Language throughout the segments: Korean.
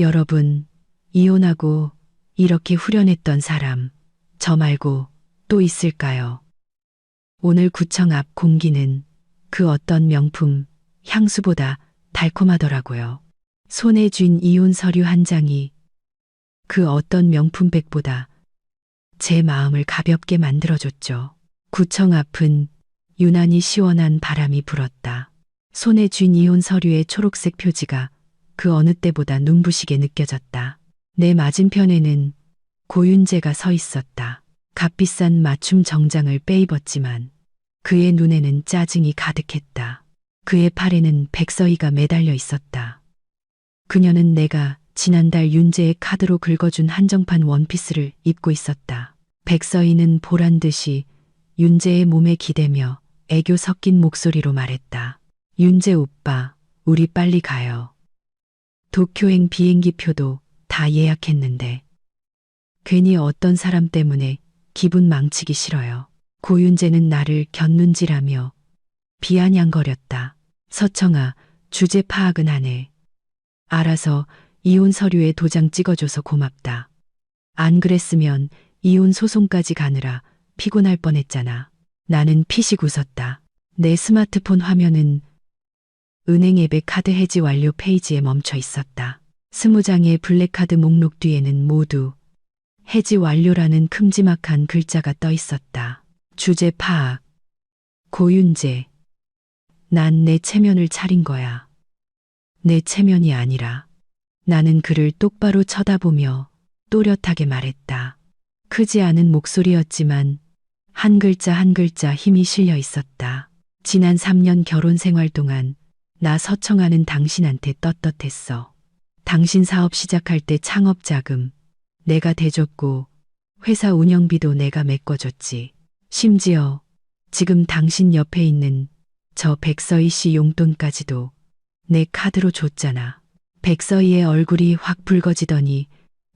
여러분, 이혼하고 이렇게 후련했던 사람, 저 말고 또 있을까요? 오늘 구청 앞 공기는 그 어떤 명품 향수보다 달콤하더라고요. 손에 쥔 이혼 서류 한 장이 그 어떤 명품백보다 제 마음을 가볍게 만들어줬죠. 구청 앞은 유난히 시원한 바람이 불었다. 손에 쥔 이혼 서류의 초록색 표지가 그 어느 때보다 눈부시게 느껴졌다. 내 맞은편에는 고윤재가 서 있었다. 값비싼 맞춤 정장을 빼입었지만 그의 눈에는 짜증이 가득했다. 그의 팔에는 백서희가 매달려 있었다. 그녀는 내가 지난달 윤재의 카드로 긁어준 한정판 원피스를 입고 있었다. 백서희는 보란 듯이 윤재의 몸에 기대며 애교 섞인 목소리로 말했다. 윤재 오빠, 우리 빨리 가요. 도쿄행 비행기 표도 다 예약했는데 괜히 어떤 사람 때문에 기분 망치기 싫어요. 고윤재는 나를 곁눈질하며 비아냥거렸다. 서청아, 주제 파악은 하네. 알아서 이혼 서류에 도장 찍어줘서 고맙다. 안 그랬으면 이혼 소송까지 가느라 피곤할 뻔했잖아. 나는 피식 웃었다. 내 스마트폰 화면은 은행 앱의 카드 해지 완료 페이지에 멈춰 있었다. 20장의 블랙카드 목록 뒤에는 모두 해지 완료라는 큼지막한 글자가 떠 있었다. 주제 파악. 고윤재. 난 내 체면을 차린 거야. 내 체면이 아니라. 나는 그를 똑바로 쳐다보며 또렷하게 말했다. 크지 않은 목소리였지만 한 글자 한 글자 힘이 실려 있었다. 지난 3년 결혼 생활 동안 나 서청하는 당신한테 떳떳했어. 당신 사업 시작할 때 창업 자금 내가 대줬고 회사 운영비도 내가 메꿔줬지. 심지어 지금 당신 옆에 있는 저 백서희 씨 용돈까지도 내 카드로 줬잖아. 백서희의 얼굴이 확 붉어지더니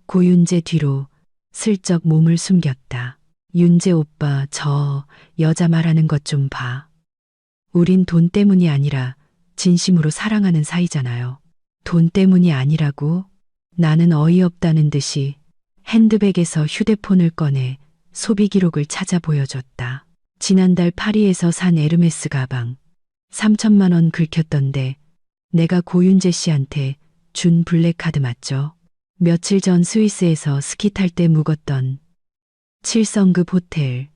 고윤재 뒤로 슬쩍 몸을 숨겼다. 윤재 오빠, 저 여자 말하는 것 좀 봐. 우린 돈 때문이 아니라 진심으로 사랑하는 사이잖아요. 돈 때문이 아니라고? 나는 어이없다는 듯이 핸드백에서 휴대폰을 꺼내 소비 기록을 찾아 보여줬다. 지난달 파리에서 산 에르메스 가방 3천만 원 긁혔던데 내가 고윤재 씨한테 준 블랙카드 맞죠? 며칠 전 스위스에서 스키 탈 때 묵었던 7성급 호텔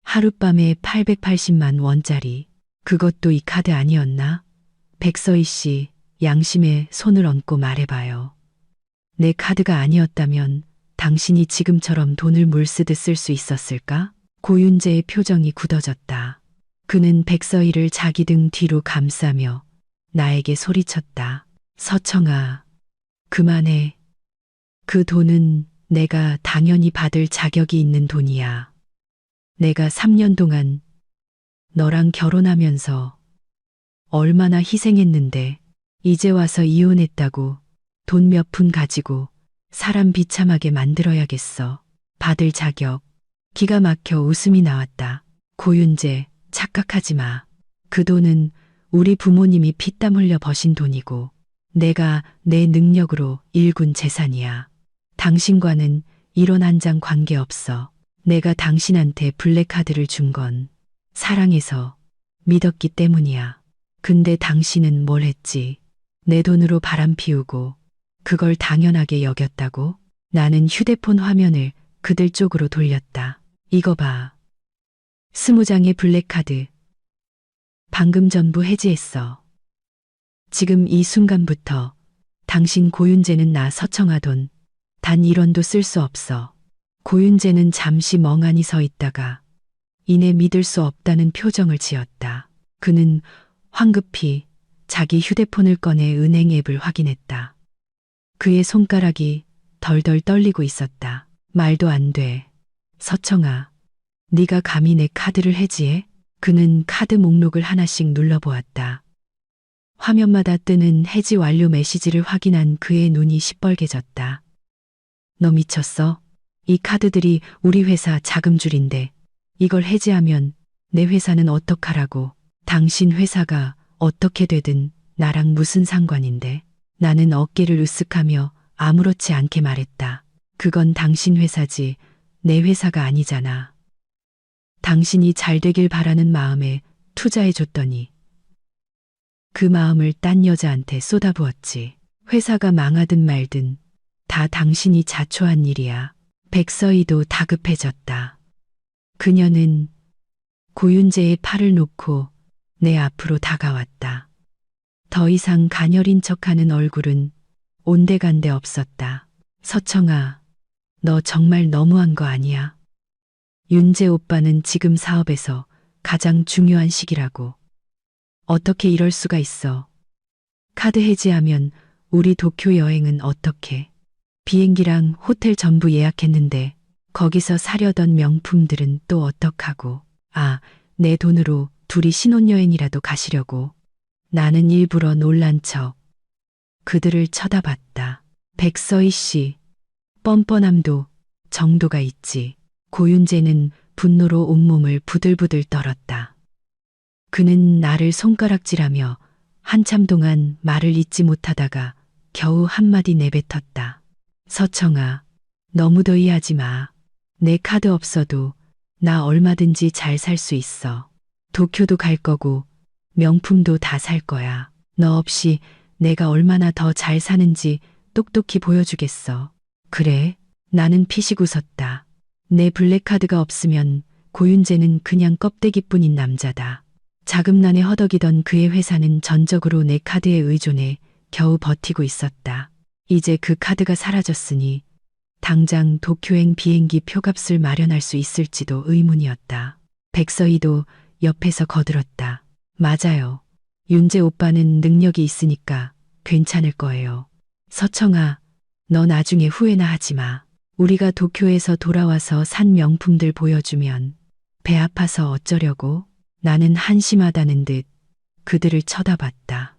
하룻밤에 880만 원짜리 그것도 이 카드 아니었나? 백서희 씨, 양심에 손을 얹고 말해봐요. 내 카드가 아니었다면 당신이 지금처럼 돈을 물쓰듯 쓸 수 있었을까? 고윤재의 표정이 굳어졌다. 그는 백서희를 자기 등 뒤로 감싸며 나에게 소리쳤다. 서청아, 그만해. 그 돈은 내가 당연히 받을 자격이 있는 돈이야. 내가 3년 동안 너랑 결혼하면서 얼마나 희생했는데 이제 와서 이혼했다고 돈 몇 푼 가지고 사람 비참하게 만들어야겠어. 받을 자격. 기가 막혀 웃음이 나왔다. 고윤재, 착각하지 마. 그 돈은 우리 부모님이 피땀 흘려 버신 돈이고 내가 내 능력으로 일군 재산이야. 당신과는 이론 한 장 관계없어. 내가 당신한테 블랙카드를 준 건 사랑해서 믿었기 때문이야. 근데 당신은 뭘 했지? 내 돈으로 바람 피우고 그걸 당연하게 여겼다고? 나는 휴대폰 화면을 그들 쪽으로 돌렸다. 이거 봐. 20장의 블랙카드. 방금 전부 해지했어. 지금 이 순간부터 당신 고윤재는 나 서청아 돈 단 1원도 쓸 수 없어. 고윤재는 잠시 멍하니 서 있다가 이내 믿을 수 없다는 표정을 지었다. 그는 황급히 자기 휴대폰을 꺼내 은행 앱을 확인했다. 그의 손가락이 덜덜 떨리고 있었다. 말도 안 돼. 서청아, 네가 감히 내 카드를 해지해? 그는 카드 목록을 하나씩 눌러보았다. 화면마다 뜨는 해지 완료 메시지를 확인한 그의 눈이 시뻘개졌다. 너 미쳤어? 이 카드들이 우리 회사 자금줄인데 이걸 해지하면 내 회사는 어떡하라고? 당신 회사가 어떻게 되든 나랑 무슨 상관인데? 나는 어깨를 으쓱하며 아무렇지 않게 말했다. 그건 당신 회사지 내 회사가 아니잖아. 당신이 잘 되길 바라는 마음에 투자해줬더니 그 마음을 딴 여자한테 쏟아부었지. 회사가 망하든 말든 다 당신이 자초한 일이야. 백서희도 다급해졌다. 그녀는 고윤재의 팔을 놓고 내 앞으로 다가왔다. 더 이상 가녀린 척하는 얼굴은 온데간데 없었다. 서청아, 너 정말 너무한 거 아니야? 윤재 오빠는 지금 사업에서 가장 중요한 시기라고. 어떻게 이럴 수가 있어? 카드 해지하면 우리 도쿄 여행은 어떻게? 비행기랑 호텔 전부 예약했는데 거기서 사려던 명품들은 또 어떡하고. 아, 내 돈으로 둘이 신혼여행이라도 가시려고. 나는 일부러 놀란 척 그들을 쳐다봤다. 백서희 씨, 뻔뻔함도 정도가 있지. 고윤재는 분노로 온몸을 부들부들 떨었다. 그는 나를 손가락질하며 한참 동안 말을 잇지 못하다가 겨우 한마디 내뱉었다. 서청아, 너무 더위하지 마. 내 카드 없어도 나 얼마든지 잘 살 수 있어. 도쿄도 갈 거고 명품도 다 살 거야. 너 없이 내가 얼마나 더 잘 사는지 똑똑히 보여주겠어. 그래? 나는 피식 웃었다. 내 블랙카드가 없으면 고윤재는 그냥 껍데기뿐인 남자다. 자금난에 허덕이던 그의 회사는 전적으로 내 카드에 의존해 겨우 버티고 있었다. 이제 그 카드가 사라졌으니 당장 도쿄행 비행기 표값을 마련할 수 있을지도 의문이었다. 백서희도 옆에서 거들었다. 맞아요. 윤재 오빠는 능력이 있으니까 괜찮을 거예요. 서청아, 너 나중에 후회나 하지 마. 우리가 도쿄에서 돌아와서 산 명품들 보여주면 배 아파서 어쩌려고? 나는 한심하다는 듯 그들을 쳐다봤다.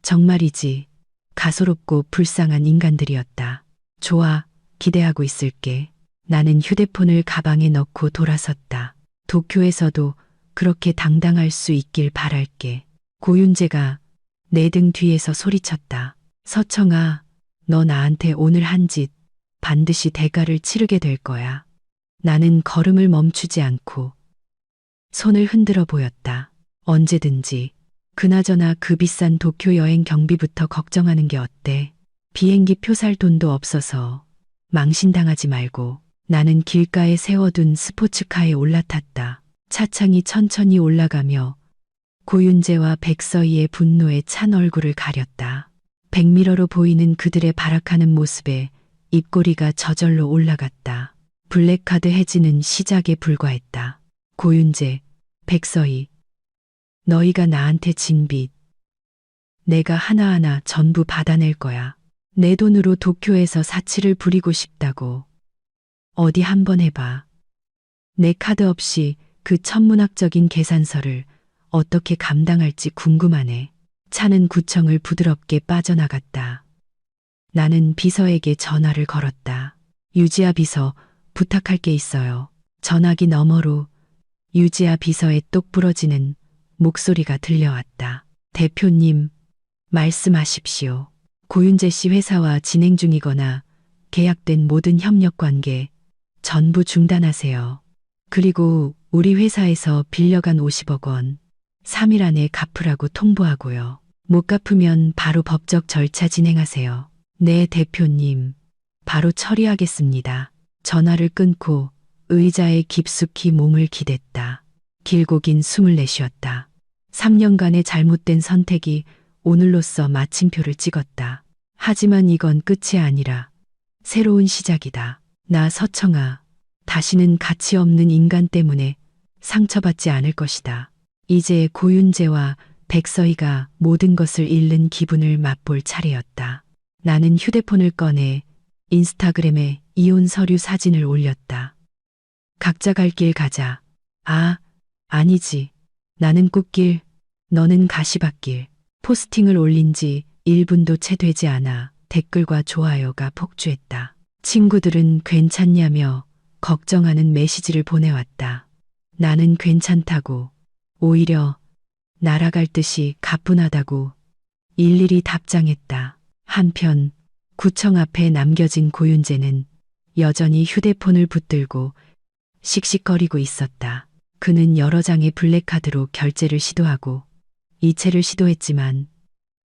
정말이지. 가소롭고 불쌍한 인간들이었다. 좋아, 기대하고 있을게. 나는 휴대폰을 가방에 넣고 돌아섰다. 도쿄에서도 그렇게 당당할 수 있길 바랄게. 고윤재가 내 등 뒤에서 소리쳤다. 서청아, 너 나한테 오늘 한 짓 반드시 대가를 치르게 될 거야. 나는 걸음을 멈추지 않고 손을 흔들어 보였다. 언제든지. 그나저나 그 비싼 도쿄 여행 경비부터 걱정하는 게 어때? 비행기 표 살 돈도 없어서 망신당하지 말고. 나는 길가에 세워둔 스포츠카에 올라탔다. 차창이 천천히 올라가며 고윤재와 백서희의 분노에 찬 얼굴을 가렸다. 백미러로 보이는 그들의 발악하는 모습에 입꼬리가 저절로 올라갔다. 블랙카드 해지는 시작에 불과했다. 고윤재, 백서희, 너희가 나한테 진 빚, 내가 하나하나 전부 받아낼 거야. 내 돈으로 도쿄에서 사치를 부리고 싶다고. 어디 한번 해봐. 내 카드 없이 그 천문학적인 계산서를 어떻게 감당할지 궁금하네. 차는 구청을 부드럽게 빠져나갔다. 나는 비서에게 전화를 걸었다. 유지아 비서, 부탁할 게 있어요. 전화기 너머로 유지아 비서의 똑 부러지는 목소리가 들려왔다. 대표님, 말씀하십시오. 고윤재 씨 회사와 진행 중이거나 계약된 모든 협력 관계 전부 중단하세요. 그리고 우리 회사에서 빌려간 50억 원 3일 안에 갚으라고 통보하고요. 못 갚으면 바로 법적 절차 진행하세요. 네, 대표님. 바로 처리하겠습니다. 전화를 끊고 의자에 깊숙이 몸을 기댔다. 길고 긴 숨을 내쉬었다. 3년간의 잘못된 선택이 오늘로써 마침표를 찍었다. 하지만 이건 끝이 아니라 새로운 시작이다. 나 서청아, 다시는 가치 없는 인간 때문에 상처받지 않을 것이다. 이제 고윤재와 백서희가 모든 것을 잃는 기분을 맛볼 차례였다. 나는 휴대폰을 꺼내 인스타그램에 이혼 서류 사진을 올렸다. 각자 갈 길 가자. 아, 아니지. 나는 꽃길, 너는 가시밭길. 포스팅을 올린 지 1분도 채 되지 않아 댓글과 좋아요가 폭주했다. 친구들은 괜찮냐며 걱정하는 메시지를 보내왔다. 나는 괜찮다고, 오히려 날아갈 듯이 가뿐하다고 일일이 답장했다. 한편 구청 앞에 남겨진 고윤재는 여전히 휴대폰을 붙들고 씩씩거리고 있었다. 그는 여러 장의 블랙카드로 결제를 시도하고 이체를 시도했지만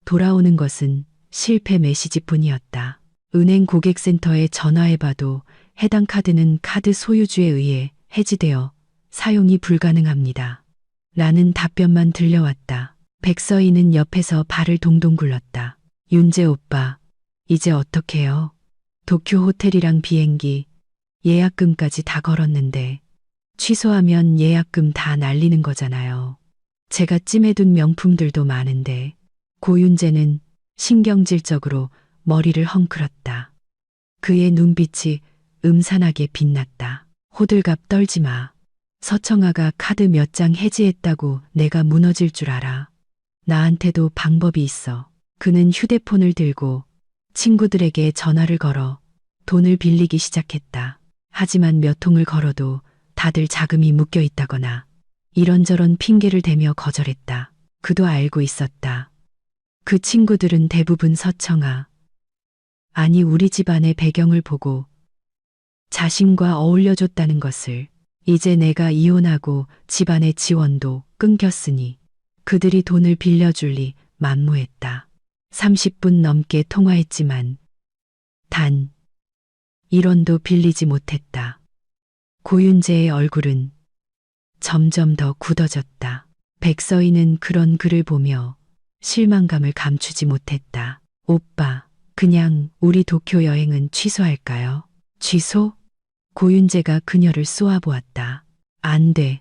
돌아오는 것은 실패 메시지뿐이었다. 은행 고객센터에 전화해봐도 해당 카드는 카드 소유주에 의해 해지되어 사용이 불가능합니다. 라는 답변만 들려왔다. 백서희는 옆에서 발을 동동 굴렀다. 윤재 오빠, 이제 어떡해요? 도쿄 호텔이랑 비행기, 예약금까지 다 걸었는데 취소하면 예약금 다 날리는 거잖아요. 제가 찜해둔 명품들도 많은데. 고윤재는 신경질적으로 머리를 헝클었다. 그의 눈빛이 음산하게 빛났다. 호들갑 떨지 마. 서청아가 카드 몇 장 해지했다고 내가 무너질 줄 알아. 나한테도 방법이 있어. 그는 휴대폰을 들고 친구들에게 전화를 걸어 돈을 빌리기 시작했다. 하지만 몇 통을 걸어도 다들 자금이 묶여 있다거나 이런저런 핑계를 대며 거절했다. 그도 알고 있었다. 그 친구들은 대부분 서청아, 아니 우리 집안의 배경을 보고 자신과 어울려줬다는 것을. 이제 내가 이혼하고 집안의 지원도 끊겼으니 그들이 돈을 빌려줄 리 만무했다. 30분 넘게 통화했지만 단 1원도 빌리지 못했다. 고윤재의 얼굴은 점점 더 굳어졌다. 백서희는 그런 그를 보며 실망감을 감추지 못했다. 오빠, 그냥 우리 도쿄 여행은 취소할까요? 취소? 고윤재가 그녀를 쏘아보았다. 안 돼.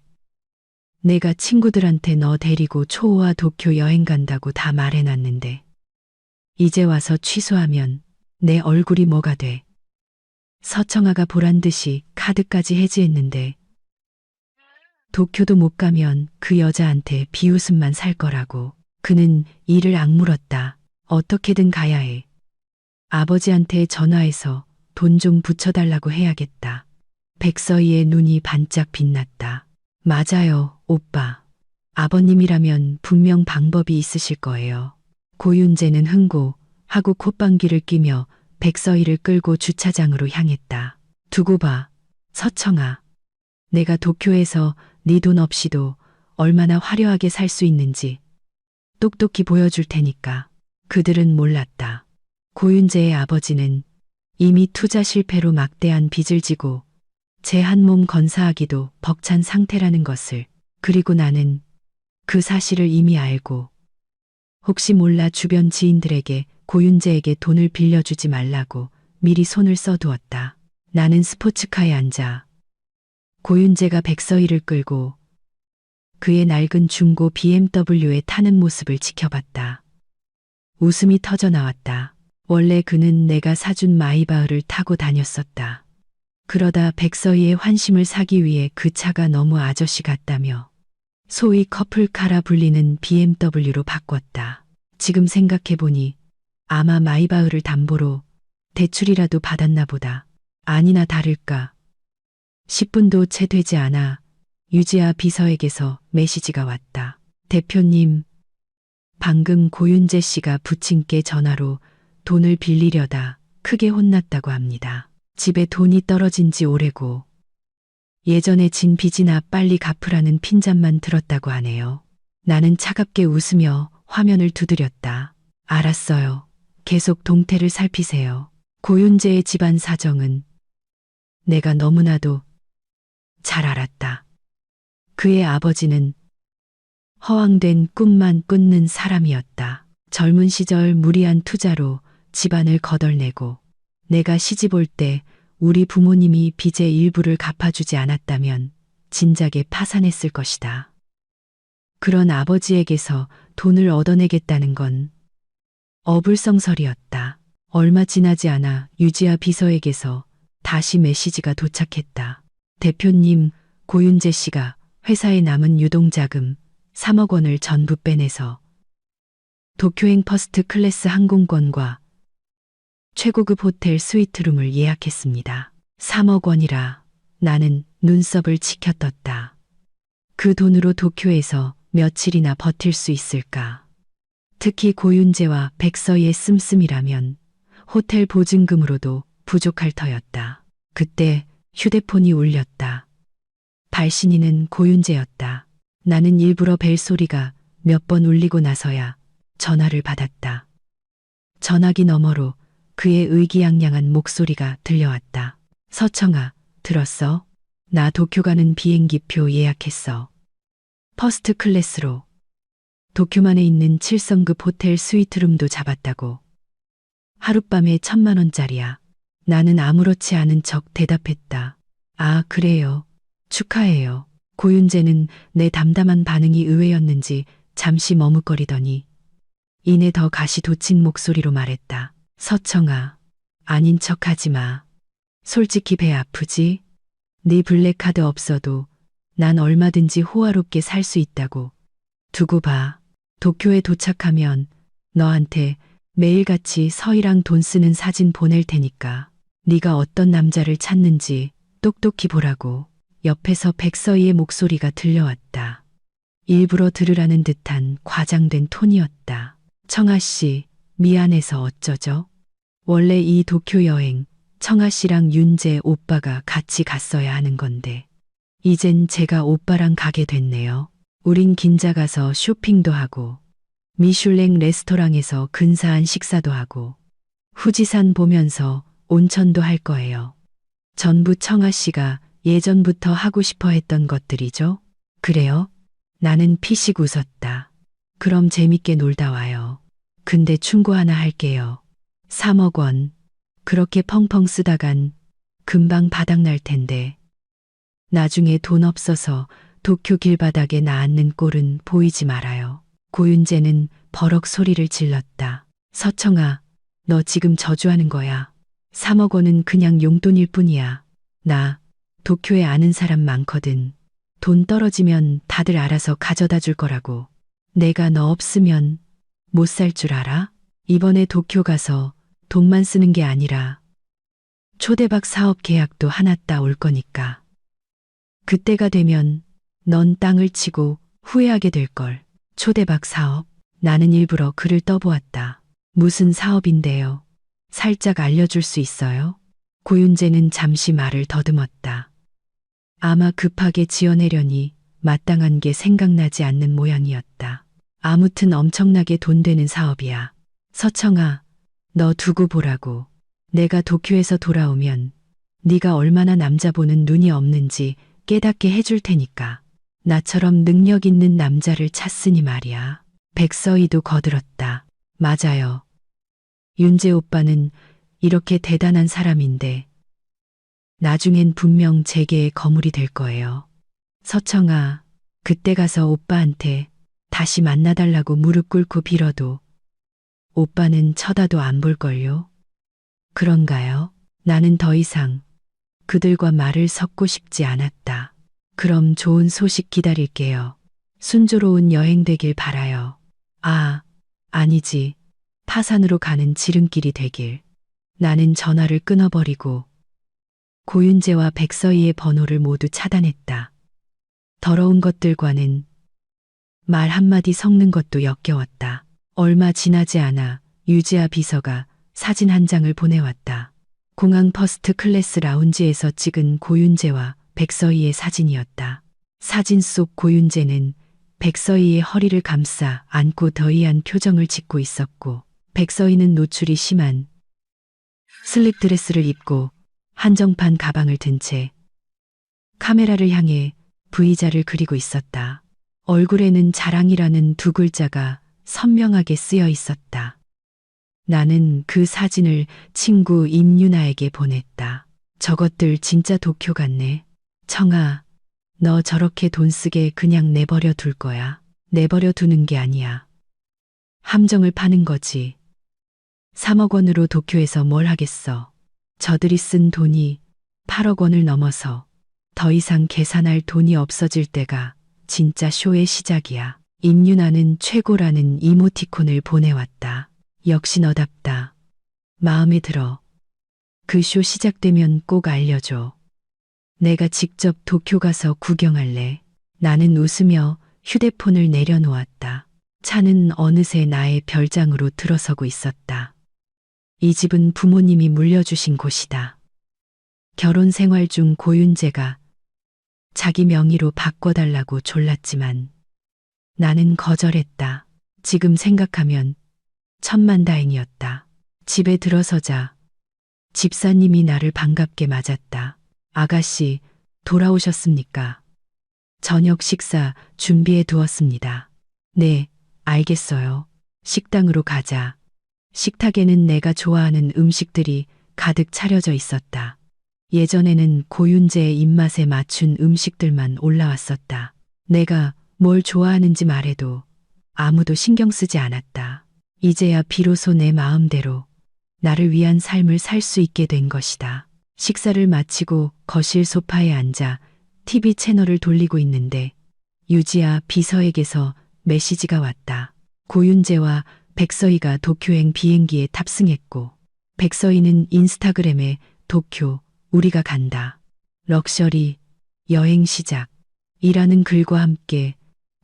내가 친구들한테 너 데리고 초호와 도쿄 여행 간다고 다 말해놨는데. 이제 와서 취소하면 내 얼굴이 뭐가 돼. 서청아가 보란 듯이 카드까지 해지했는데 도쿄도 못 가면 그 여자한테 비웃음만 살 거라고. 그는 이를 악물었다. 어떻게든 가야 해. 아버지한테 전화해서 돈 좀 붙여달라고 해야겠다. 백서희의 눈이 반짝 빛났다. 맞아요, 오빠. 아버님이라면 분명 방법이 있으실 거예요. 고윤재는 흥고하고 콧방귀를 뀌며 백서희를 끌고 주차장으로 향했다. 두고 봐, 서청아. 내가 도쿄에서 네 돈 없이도 얼마나 화려하게 살 수 있는지 똑똑히 보여줄 테니까. 그들은 몰랐다. 고윤재의 아버지는 이미 투자 실패로 막대한 빚을 지고 제 한 몸 건사하기도 벅찬 상태라는 것을. 그리고 나는 그 사실을 이미 알고 혹시 몰라 주변 지인들에게 고윤재에게 돈을 빌려주지 말라고 미리 손을 써두었다. 나는 스포츠카에 앉아 고윤재가 백서희를 끌고 그의 낡은 중고 BMW에 타는 모습을 지켜봤다. 웃음이 터져 나왔다. 원래 그는 내가 사준 마이바흐를 타고 다녔었다. 그러다 백서희의 환심을 사기 위해 그 차가 너무 아저씨 같다며 소위 커플카라 불리는 BMW로 바꿨다. 지금 생각해보니 아마 마이바흐를 담보로 대출이라도 받았나 보다. 아니나 다를까 10분도 채 되지 않아 유지아 비서에게서 메시지가 왔다. 대표님, 방금 고윤재 씨가 부친께 전화로 돈을 빌리려다 크게 혼났다고 합니다. 집에 돈이 떨어진 지 오래고 예전에 진 빚이나 빨리 갚으라는 핀잔만 들었다고 하네요. 나는 차갑게 웃으며 화면을 두드렸다. 알았어요. 계속 동태를 살피세요. 고윤재의 집안 사정은 내가 너무나도 잘 알았다. 그의 아버지는 허황된 꿈만 꾼는 사람이었다. 젊은 시절 무리한 투자로 집안을 거덜내고 내가 시집 올 때 우리 부모님이 빚의 일부를 갚아주지 않았다면 진작에 파산했을 것이다. 그런 아버지에게서 돈을 얻어내겠다는 건 어불성설이었다. 얼마 지나지 않아 유지아 비서에게서 다시 메시지가 도착했다. 대표님, 고윤재 씨가 회사에 남은 유동자금 3억 원을 전부 빼내서 도쿄행 퍼스트 클래스 항공권과 최고급 호텔 스위트룸을 예약했습니다. 3억 원이라. 나는 눈썹을 치켜떴다. 그 돈으로 도쿄에서 며칠이나 버틸 수 있을까? 특히 고윤재와 백서희의 씀씀이라면 호텔 보증금으로도 부족할 터였다. 그때 휴대폰이 울렸다. 발신인은 고윤재였다. 나는 일부러 벨소리가 몇 번 울리고 나서야 전화를 받았다. 전화기 너머로 그의 의기양양한 목소리가 들려왔다. 서청아, 들었어? 나 도쿄 가는 비행기표 예약했어. 퍼스트 클래스로. 도쿄만에 있는 7성급 호텔 스위트룸도 잡았다고. 하룻밤에 1,000만 원짜리야. 나는 아무렇지 않은 척 대답했다. 아, 그래요. 축하해요. 고윤재는 내 담담한 반응이 의외였는지 잠시 머뭇거리더니 이내 더 가시 돋친 목소리로 말했다. 서청아, 아닌 척하지 마. 솔직히 배 아프지? 네 블랙카드 없어도 난 얼마든지 호화롭게 살 수 있다고. 두고 봐. 도쿄에 도착하면 너한테 매일같이 서희랑 돈 쓰는 사진 보낼 테니까 네가 어떤 남자를 찾는지 똑똑히 보라고. 옆에서 백서희의 목소리가 들려왔다. 일부러 들으라는 듯한 과장된 톤이었다. 청아 씨, 미안해서 어쩌죠? 원래 이 도쿄 여행 청아 씨랑 윤재 오빠가 같이 갔어야 하는 건데 이젠 제가 오빠랑 가게 됐네요. 우린 긴자 가서 쇼핑도 하고 미슐랭 레스토랑에서 근사한 식사도 하고 후지산 보면서 온천도 할 거예요. 전부 청아 씨가 예전부터 하고 싶어 했던 것들이죠. 그래요? 나는 피식 웃었다. 그럼 재밌게 놀다 와요. 근데 충고 하나 할게요. 3억 원. 그렇게 펑펑 쓰다간 금방 바닥날 텐데. 나중에 돈 없어서 도쿄 길바닥에 나앉는 꼴은 보이지 말아요. 고윤재는 버럭 소리를 질렀다. 서청아, 너 지금 저주하는 거야. 3억 원은 그냥 용돈일 뿐이야. 나 도쿄에 아는 사람 많거든. 돈 떨어지면 다들 알아서 가져다 줄 거라고. 내가 너 없으면 못 살 줄 알아? 이번에 도쿄 가서 돈만 쓰는 게 아니라 초대박 사업 계약도 하나 따올 거니까. 그때가 되면 넌 땅을 치고 후회하게 될걸. 초대박 사업? 나는 일부러 그를 떠보았다. 무슨 사업인데요? 살짝 알려줄 수 있어요? 고윤재는 잠시 말을 더듬었다. 아마 급하게 지어내려니 마땅한 게 생각나지 않는 모양이었다. 아무튼 엄청나게 돈 되는 사업이야. 서청아, 너 두고 보라고. 내가 도쿄에서 돌아오면 네가 얼마나 남자 보는 눈이 없는지 깨닫게 해줄 테니까. 나처럼 능력 있는 남자를 찾으니 말이야. 백서희도 거들었다. 맞아요. 윤재 오빠는 이렇게 대단한 사람인데 나중엔 분명 재계의 거물이 될 거예요. 서청아, 그때 가서 오빠한테 다시 만나달라고 무릎 꿇고 빌어도 오빠는 쳐다도 안 볼걸요? 그런가요? 나는 더 이상 그들과 말을 섞고 싶지 않았다. 그럼 좋은 소식 기다릴게요. 순조로운 여행 되길 바라요. 아, 아니지. 파산으로 가는 지름길이 되길. 나는 전화를 끊어버리고 고윤재와 백서희의 번호를 모두 차단했다. 더러운 것들과는 말 한마디 섞는 것도 역겨웠다. 얼마 지나지 않아 유지아 비서가 사진 한 장을 보내왔다. 공항 퍼스트 클래스 라운지에서 찍은 고윤재와 백서희의 사진이었다. 사진 속 고윤재는 백서희의 허리를 감싸 안고 더이한 표정을 짓고 있었고 백서희는 노출이 심한 슬립 드레스를 입고 한정판 가방을 든 채 카메라를 향해 V자를 그리고 있었다. 얼굴에는 자랑이라는 두 글자가 선명하게 쓰여 있었다. 나는 그 사진을 친구 임윤아에게 보냈다. 저것들 진짜 도쿄 같네. 청아, 너 저렇게 돈 쓰게 그냥 내버려 둘 거야. 내버려 두는 게 아니야. 함정을 파는 거지. 3억 원으로 도쿄에서 뭘 하겠어. 저들이 쓴 돈이 8억 원을 넘어서 더 이상 계산할 돈이 없어질 때가 진짜 쇼의 시작이야. 임윤아는 최고라는 이모티콘을 보내왔다. 역시 너답다. 마음에 들어. 그 쇼 시작되면 꼭 알려줘. 내가 직접 도쿄 가서 구경할래. 나는 웃으며 휴대폰을 내려놓았다. 차는 어느새 나의 별장으로 들어서고 있었다. 이 집은 부모님이 물려주신 곳이다. 결혼 생활 중 고윤재가 자기 명의로 바꿔달라고 졸랐지만 나는 거절했다. 지금 생각하면 천만다행이었다. 집에 들어서자 집사님이 나를 반갑게 맞았다. 아가씨, 돌아오셨습니까? 저녁 식사 준비해 두었습니다. 네, 알겠어요. 식당으로 가자. 식탁에는 내가 좋아하는 음식들이 가득 차려져 있었다. 예전에는 고윤재의 입맛에 맞춘 음식들만 올라왔었다. 내가 뭘 좋아하는지 말해도 아무도 신경 쓰지 않았다. 이제야 비로소 내 마음대로 나를 위한 삶을 살 수 있게 된 것이다. 식사를 마치고 거실 소파에 앉아 TV 채널을 돌리고 있는데 유지아 비서에게서 메시지가 왔다. 고윤재와 백서희가 도쿄행 비행기에 탑승했고 백서희는 인스타그램에 도쿄 우리가 간다. 럭셔리 여행 시작 이라는 글과 함께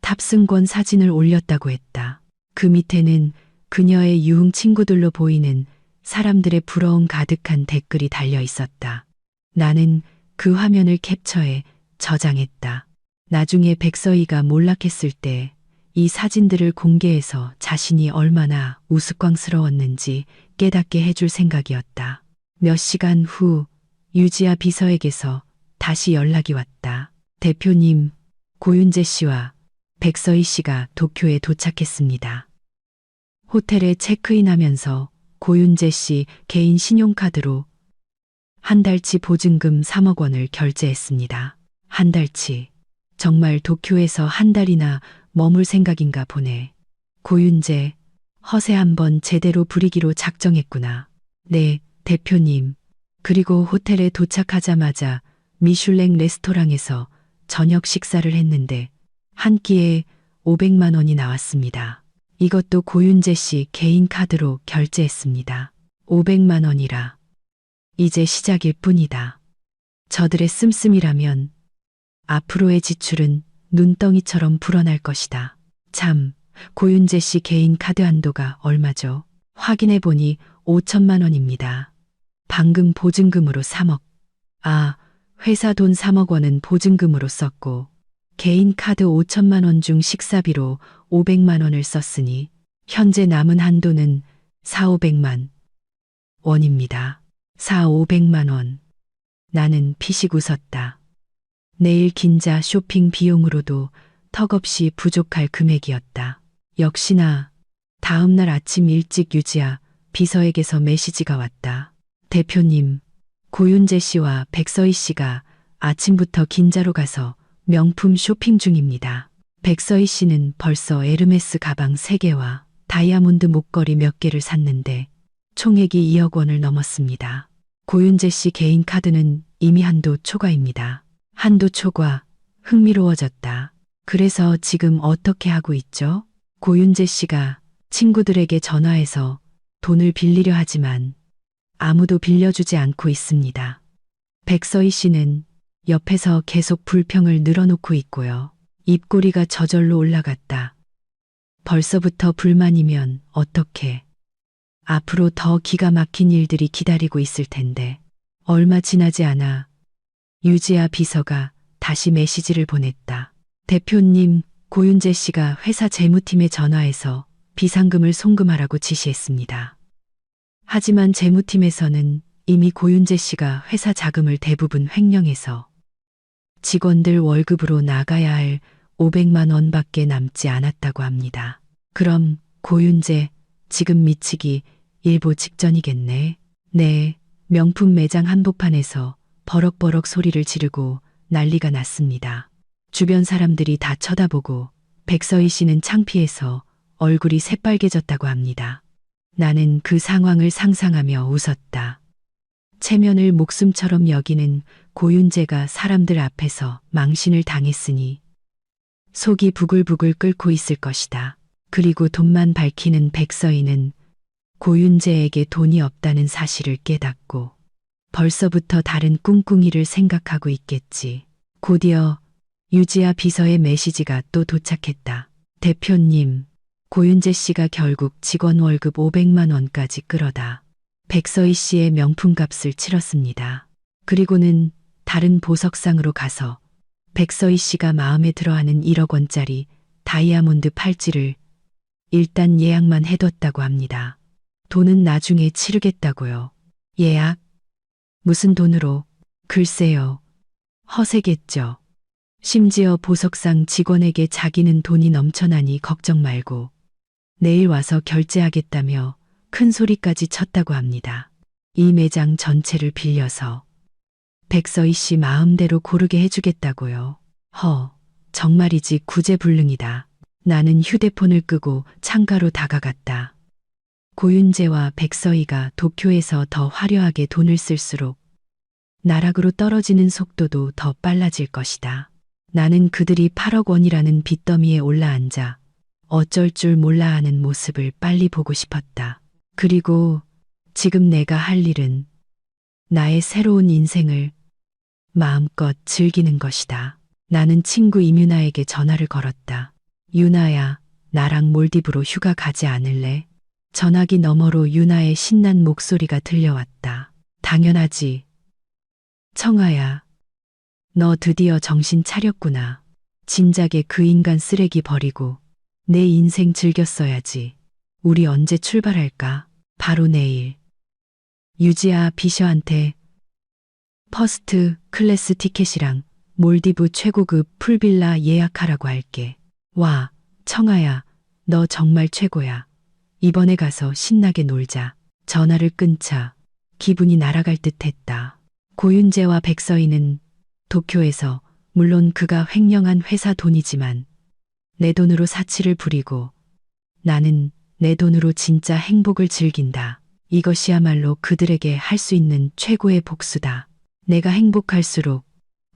탑승권 사진을 올렸다고 했다. 그 밑에는 그녀의 유흥 친구들로 보이는 사람들의 부러움 가득한 댓글이 달려 있었다. 나는 그 화면을 캡처해 저장했다. 나중에 백서희가 몰락했을 때 이 사진들을 공개해서 자신이 얼마나 우스꽝스러웠는지 깨닫게 해줄 생각이었다. 몇 시간 후 유지아 비서에게서 다시 연락이 왔다. 대표님, 고윤재 씨와 백서희 씨가 도쿄에 도착했습니다. 호텔에 체크인하면서 고윤재 씨 개인 신용카드로 한 달치 보증금 3억 원을 결제했습니다. 한 달치. 정말 도쿄에서 한 달이나 머물 생각인가 보네. 고윤재, 허세 한번 제대로 부리기로 작정했구나. 네, 대표님. 그리고 호텔에 도착하자마자 미슐랭 레스토랑에서 저녁 식사를 했는데 한 끼에 500만 원이 나왔습니다. 이것도 고윤재 씨 개인 카드로 결제했습니다. 500만 원이라. 이제 시작일 뿐이다. 저들의 씀씀이라면 앞으로의 지출은 눈덩이처럼 불어날 것이다. 참, 고윤재 씨 개인 카드 한도가 얼마죠? 확인해 보니 5천만 원입니다. 방금 보증금으로 3억. 아, 회사 돈 3억 원은 보증금으로 썼고 개인 카드 5천만 원 중 식사비로 500만 원을 썼으니 현재 남은 한도는 4,500만 원입니다. 4,500만 원. 나는 피식 웃었다. 내일 긴자 쇼핑 비용으로도 턱없이 부족할 금액이었다. 역시나 다음 날 아침 일찍 유지아 비서에게서 메시지가 왔다. 대표님, 고윤재 씨와 백서희 씨가 아침부터 긴자로 가서 명품 쇼핑 중입니다. 백서희 씨는 벌써 에르메스 가방 3개와 다이아몬드 목걸이 몇 개를 샀는데 총액이 2억 원을 넘었습니다. 고윤재 씨 개인 카드는 이미 한도 초과입니다. 한도 초과, 흥미로워졌다. 그래서 지금 어떻게 하고 있죠? 고윤재 씨가 친구들에게 전화해서 돈을 빌리려 하지만 아무도 빌려주지 않고 있습니다. 백서희 씨는 옆에서 계속 불평을 늘어놓고 있고요. 입꼬리가 저절로 올라갔다. 벌써부터 불만이면 어떡해. 앞으로 더 기가 막힌 일들이 기다리고 있을 텐데. 얼마 지나지 않아 유지아 비서가 다시 메시지를 보냈다. 대표님, 고윤재 씨가 회사 재무팀에 전화해서 비상금을 송금하라고 지시했습니다. 하지만 재무팀에서는 이미 고윤재 씨가 회사 자금을 대부분 횡령해서 직원들 월급으로 나가야 할 500만 원밖에 남지 않았다고 합니다. 그럼 고윤재 지금 미치기 일보 직전이겠네. 네, 명품 매장 한복판에서 버럭버럭 소리를 지르고 난리가 났습니다. 주변 사람들이 다 쳐다보고 백서희 씨는 창피해서 얼굴이 새빨개졌다고 합니다. 나는 그 상황을 상상하며 웃었다. 체면을 목숨처럼 여기는 고윤재가 사람들 앞에서 망신을 당했으니 속이 부글부글 끓고 있을 것이다. 그리고 돈만 밝히는 백서희는 고윤재에게 돈이 없다는 사실을 깨닫고 벌써부터 다른 꿍꿍이를 생각하고 있겠지. 곧이어 유지아 비서의 메시지가 또 도착했다. 대표님, 고윤재 씨가 결국 직원 월급 500만 원까지 끌어다 백서희 씨의 명품값을 치렀습니다. 그리고는 다른 보석상으로 가서 백서희 씨가 마음에 들어하는 1억 원짜리 다이아몬드 팔찌를 일단 예약만 해뒀다고 합니다. 돈은 나중에 치르겠다고요. 예약? 무슨 돈으로? 글쎄요. 허세겠죠. 심지어 보석상 직원에게 자기는 돈이 넘쳐나니 걱정 말고 내일 와서 결제하겠다며 큰 소리까지 쳤다고 합니다. 이 매장 전체를 빌려서 백서희 씨 마음대로 고르게 해주겠다고요. 정말이지 구제불능이다. 나는 휴대폰을 끄고 창가로 다가갔다. 고윤재와 백서희가 도쿄에서 더 화려하게 돈을 쓸수록 나락으로 떨어지는 속도도 더 빨라질 것이다. 나는 그들이 8억 원이라는 빚더미에 올라앉아 어쩔 줄 몰라 하는 모습을 빨리 보고 싶었다. 그리고 지금 내가 할 일은 나의 새로운 인생을 마음껏 즐기는 것이다. 나는 친구 임윤아에게 전화를 걸었다. 윤아야, 나랑 몰디브로 휴가 가지 않을래? 전화기 너머로 윤아의 신난 목소리가 들려왔다. 당연하지. 청아야, 너 드디어 정신 차렸구나. 진작에 그 인간 쓰레기 버리고 내 인생 즐겼어야지. 우리 언제 출발할까? 바로 내일. 유지아 비셔한테 퍼스트 클래스 티켓이랑 몰디브 최고급 풀빌라 예약하라고 할게. 와, 청아야, 너 정말 최고야. 이번에 가서 신나게 놀자. 전화를 끊자 기분이 날아갈 듯 했다. 고윤재와 백서희는 도쿄에서 물론 그가 횡령한 회사 돈이지만 내 돈으로 사치를 부리고 나는 내 돈으로 진짜 행복을 즐긴다. 이것이야말로 그들에게 할 수 있는 최고의 복수다. 내가 행복할수록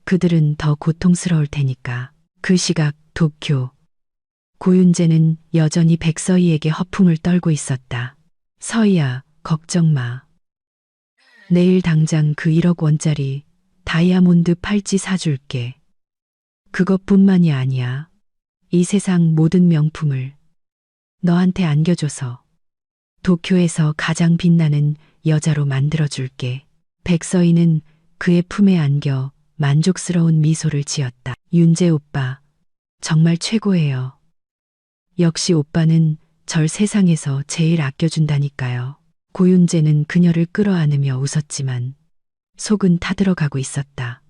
그들은 더 고통스러울 테니까. 그 시각 도쿄. 고윤재는 여전히 백서희에게 허풍을 떨고 있었다. 서희야, 걱정 마. 내일 당장 그 1억 원짜리 다이아몬드 팔찌 사줄게. 그것뿐만이 아니야. 이 세상 모든 명품을 너한테 안겨줘서 도쿄에서 가장 빛나는 여자로 만들어줄게. 백서희는 그의 품에 안겨 만족스러운 미소를 지었다. 윤재 오빠, 정말 최고예요. 역시 오빠는 절 세상에서 제일 아껴준다니까요. 고윤재는 그녀를 끌어안으며 웃었지만 속은 타들어가고 있었다.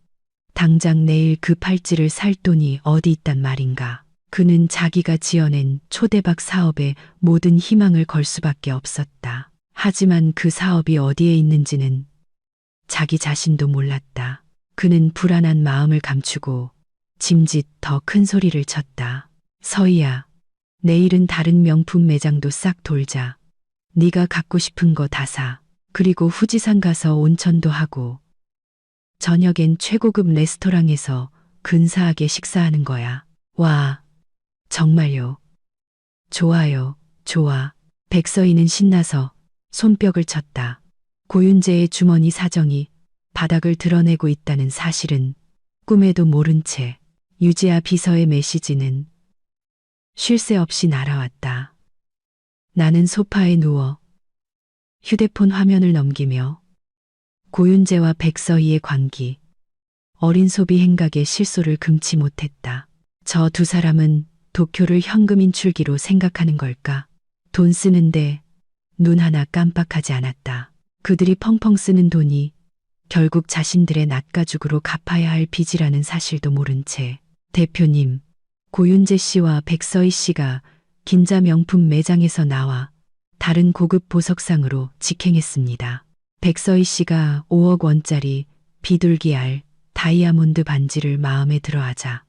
당장 내일 그 팔찌를 살 돈이 어디 있단 말인가. 그는 자기가 지어낸 초대박 사업에 모든 희망을 걸 수밖에 없었다. 하지만 그 사업이 어디에 있는지는 자기 자신도 몰랐다. 그는 불안한 마음을 감추고 짐짓 더 큰 소리를 쳤다. 서희야, 내일은 다른 명품 매장도 싹 돌자. 네가 갖고 싶은 거 다 사. 그리고 후지산 가서 온천도 하고 저녁엔 최고급 레스토랑에서 근사하게 식사하는 거야. 와, 정말요. 좋아요, 좋아. 백서희는 신나서 손뼉을 쳤다. 고윤재의 주머니 사정이 바닥을 드러내고 있다는 사실은 꿈에도 모른 채 유지아 비서의 메시지는 쉴 새 없이 날아왔다. 나는 소파에 누워 휴대폰 화면을 넘기며 고윤재와 백서희의 관계, 어린 소비 행각의 실소를 금치 못했다. 저 두 사람은 도쿄를 현금 인출기로 생각하는 걸까? 돈 쓰는데 눈 하나 깜빡하지 않았다. 그들이 펑펑 쓰는 돈이 결국 자신들의 낯가죽으로 갚아야 할 빚이라는 사실도 모른 채 대표님, 고윤재 씨와 백서희 씨가 긴자 명품 매장에서 나와 다른 고급 보석상으로 직행했습니다. 백서희 씨가 5억 원짜리 비둘기알 다이아몬드 반지를 마음에 들어하자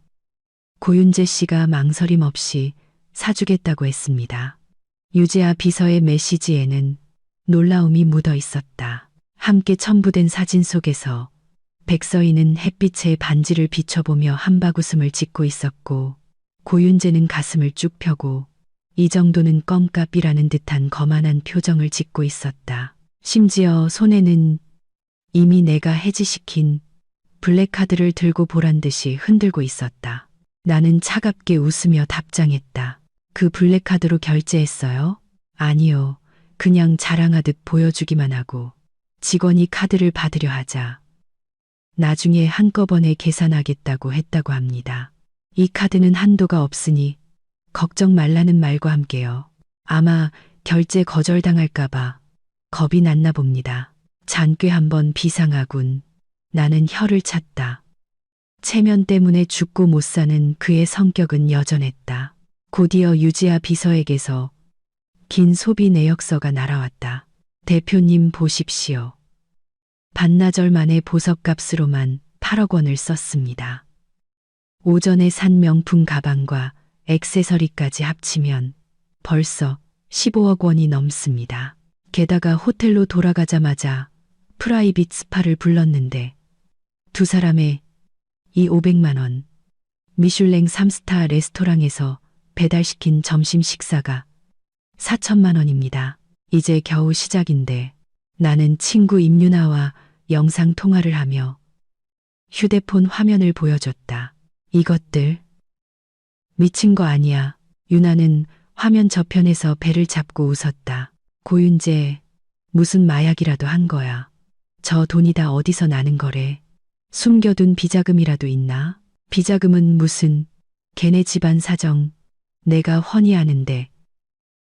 고윤재 씨가 망설임 없이 사주겠다고 했습니다. 유재아 비서의 메시지에는 놀라움이 묻어 있었다. 함께 첨부된 사진 속에서 백서희는 햇빛에 반지를 비춰보며 한바구음을 짓고 있었고 고윤재는 가슴을 쭉 펴고 이 정도는 껌값이라는 듯한 거만한 표정을 짓고 있었다. 심지어 손에는 이미 내가 해지시킨 블랙카드를 들고 보란 듯이 흔들고 있었다. 나는 차갑게 웃으며 답장했다. 그 블랙카드로 결제했어요? 아니요. 그냥 자랑하듯 보여주기만 하고 직원이 카드를 받으려 하자 나중에 한꺼번에 계산하겠다고 했다고 합니다. 이 카드는 한도가 없으니 걱정 말라는 말과 함께요. 아마 결제 거절당할까봐 겁이 났나 봅니다. 잔꾀 한번 비상하군. 나는 혀를 찼다. 체면 때문에 죽고 못 사는 그의 성격은 여전했다. 곧이어 유지아 비서에게서 긴 소비 내역서가 날아왔다. 대표님 보십시오. 반나절 만에 보석값으로만 8억 원을 썼습니다. 오전에 산 명품 가방과 액세서리까지 합치면 벌써 15억 원이 넘습니다. 게다가 호텔로 돌아가자마자 프라이빗 스파를 불렀는데 두 사람의 이 500만 원, 미슐랭 3스타 레스토랑에서 배달시킨 점심 식사가 4천만 원입니다. 이제 겨우 시작인데 나는 친구 임유나와 영상 통화를 하며 휴대폰 화면을 보여줬다. 이것들 미친 거 아니야. 유나는 화면 저편에서 배를 잡고 웃었다. 고윤재, 무슨 마약이라도 한 거야. 저 돈이 다 어디서 나는 거래. 숨겨둔 비자금이라도 있나? 비자금은 무슨, 걔네 집안 사정 내가 훤히 아는데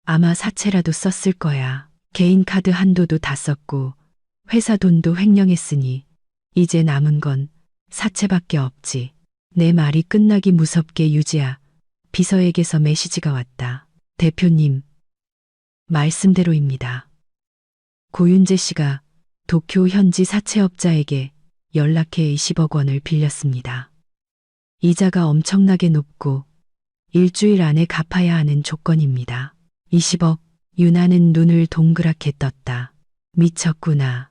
아마 사채라도 썼을 거야. 개인 카드 한도도 다 썼고 회사 돈도 횡령했으니 이제 남은 건 사채밖에 없지. 내 말이 끝나기 무섭게 유지아 비서에게서 메시지가 왔다. 대표님, 말씀대로입니다. 고윤재 씨가 도쿄 현지 사채업자에게 연락해 20억 원을 빌렸습니다. 이자가 엄청나게 높고 일주일 안에 갚아야 하는 조건입니다. 20억, 유나는 눈을 동그랗게 떴다. 미쳤구나.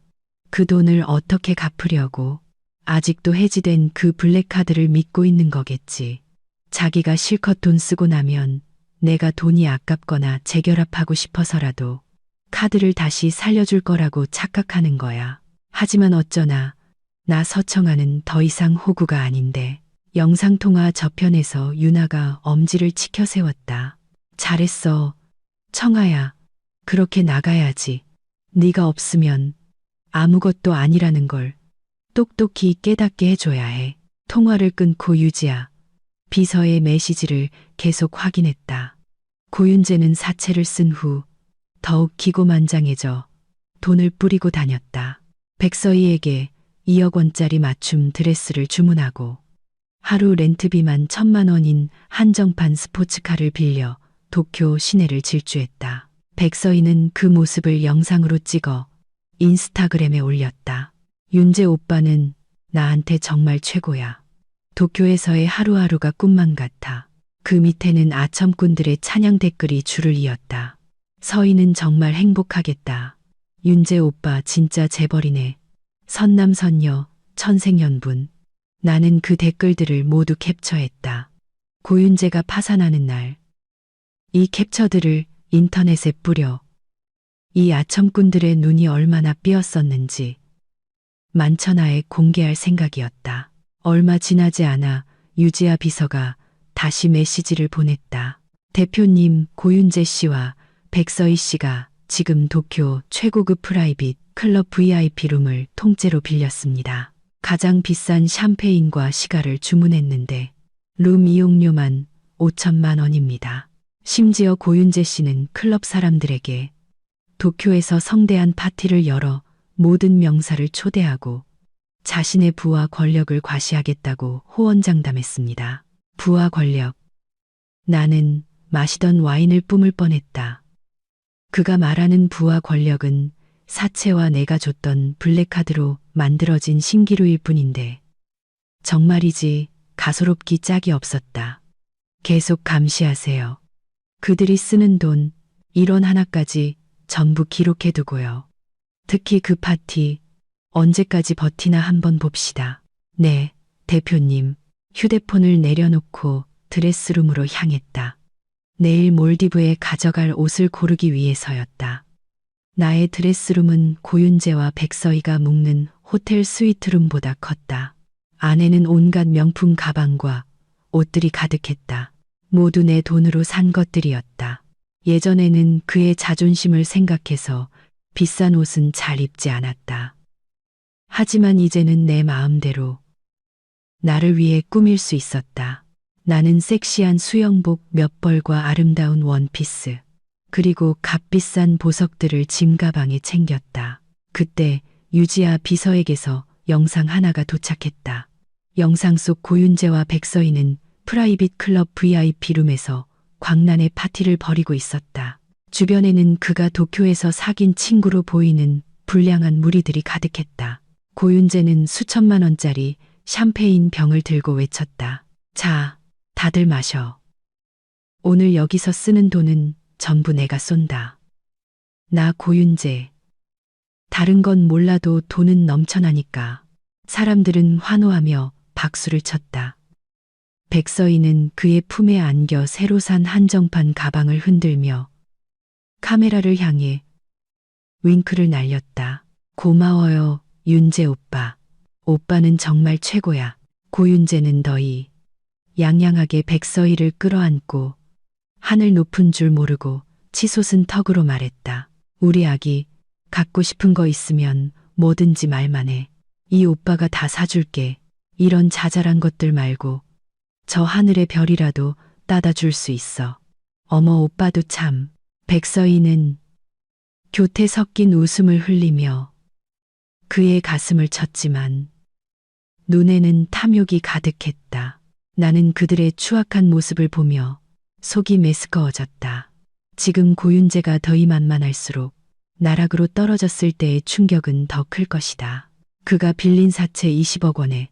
그 돈을 어떻게 갚으려고 아직도 해지된 그 블랙카드를 믿고 있는 거겠지. 자기가 실컷 돈 쓰고 나면 내가 돈이 아깝거나 재결합하고 싶어서라도 카드를 다시 살려줄 거라고 착각하는 거야. 하지만 어쩌나 나 서청아는 더 이상 호구가 아닌데. 영상통화 저편에서 유나가 엄지를 치켜 세웠다. 잘했어. 청아야. 그렇게 나가야지. 네가 없으면 아무것도 아니라는 걸 똑똑히 깨닫게 해줘야 해. 통화를 끊고 유지아 비서의 메시지를 계속 확인했다. 고윤재는 사채를 쓴 후 더욱 기고만장해져 돈을 뿌리고 다녔다. 백서희에게 2억 원짜리 맞춤 드레스를 주문하고 하루 렌트비만 1,000만 원인 한정판 스포츠카를 빌려 도쿄 시내를 질주했다. 백서희는 그 모습을 영상으로 찍어 인스타그램에 올렸다. 윤재 오빠는 나한테 정말 최고야. 도쿄에서의 하루하루가 꿈만 같아. 그 밑에는 아첨꾼들의 찬양 댓글이 줄을 이었다. 서희는 정말 행복하겠다. 윤재 오빠 진짜 재벌이네. 선남선녀, 천생연분. 나는 그 댓글들을 모두 캡처했다. 고윤재가 파산하는 날. 이 캡처들을 인터넷에 뿌려 이 아첨꾼들의 눈이 얼마나 삐었었는지 만천하에 공개할 생각이었다. 얼마 지나지 않아 유지아 비서가 다시 메시지를 보냈다. 대표님, 고윤재 씨와 백서희 씨가 지금 도쿄 최고급 프라이빗 클럽 VIP 룸을 통째로 빌렸습니다. 가장 비싼 샴페인과 시가를 주문했는데 룸 이용료만 5천만 원입니다. 심지어 고윤재 씨는 클럽 사람들에게 도쿄에서 성대한 파티를 열어 모든 명사를 초대하고 자신의 부와 권력을 과시하겠다고 호언장담했습니다. 부와 권력. 나는 마시던 와인을 뿜을 뻔했다. 그가 말하는 부와 권력은 사채와 내가 줬던 블랙카드로 만들어진 신기루일 뿐인데 정말이지 가소롭기 짝이 없었다. 계속 감시하세요. 그들이 쓰는 돈 1원 하나까지 전부 기록해두고요. 특히 그 파티 언제까지 버티나 한번 봅시다. 네, 대표님. 휴대폰을 내려놓고 드레스룸으로 향했다. 내일 몰디브에 가져갈 옷을 고르기 위해서였다. 나의 드레스룸은 고윤재와 백서희가 묵는 호텔 스위트룸보다 컸다. 안에는 온갖 명품 가방과 옷들이 가득했다. 모두 내 돈으로 산 것들이었다. 예전에는 그의 자존심을 생각해서 비싼 옷은 잘 입지 않았다. 하지만 이제는 내 마음대로 나를 위해 꾸밀 수 있었다. 나는 섹시한 수영복 몇 벌과 아름다운 원피스, 그리고 값비싼 보석들을 짐 가방에 챙겼다. 그때 유지아 비서에게서 영상 하나가 도착했다. 영상 속 고윤재와 백서희는 프라이빗 클럽 VIP 룸에서 광란의 파티를 벌이고 있었다. 주변에는 그가 도쿄에서 사귄 친구로 보이는 불량한 무리들이 가득했다. 고윤재는 수천만 원짜리 샴페인 병을 들고 외쳤다. 자, 다들 마셔. 오늘 여기서 쓰는 돈은 전부 내가 쏜다. 나 고윤재. 다른 건 몰라도 돈은 넘쳐나니까. 사람들은 환호하며 박수를 쳤다. 백서희는 그의 품에 안겨 새로 산 한정판 가방을 흔들며 카메라를 향해 윙크를 날렸다. 고마워요, 윤재 오빠. 오빠는 정말 최고야. 고윤재는 더이 양양하게 백서희를 끌어안고 하늘 높은 줄 모르고 치솟은 턱으로 말했다. 우리 아기 갖고 싶은 거 있으면 뭐든지 말만 해. 이 오빠가 다 사줄게. 이런 자잘한 것들 말고 저 하늘의 별이라도 따다 줄 수 있어. 어머 오빠도 참. 백서희는 교태 섞인 웃음을 흘리며 그의 가슴을 쳤지만 눈에는 탐욕이 가득했다. 나는 그들의 추악한 모습을 보며 속이 메스꺼워졌다. 지금 고윤재가 더이 만만할수록 나락으로 떨어졌을 때의 충격은 더 클 것이다. 그가 빌린 사채 20억 원에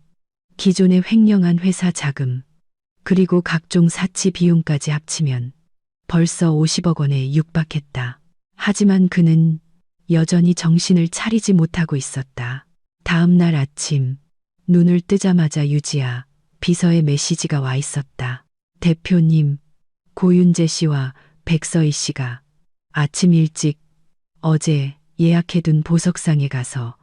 기존의 횡령한 회사 자금, 그리고 각종 사치 비용까지 합치면 벌써 50억 원에 육박했다. 하지만 그는 여전히 정신을 차리지 못하고 있었다. 다음 날 아침 눈을 뜨자마자 유지아 비서의 메시지가 와 있었다. 대표님, 고윤재 씨와 백서희 씨가 아침 일찍 어제 예약해둔 보석상에 가서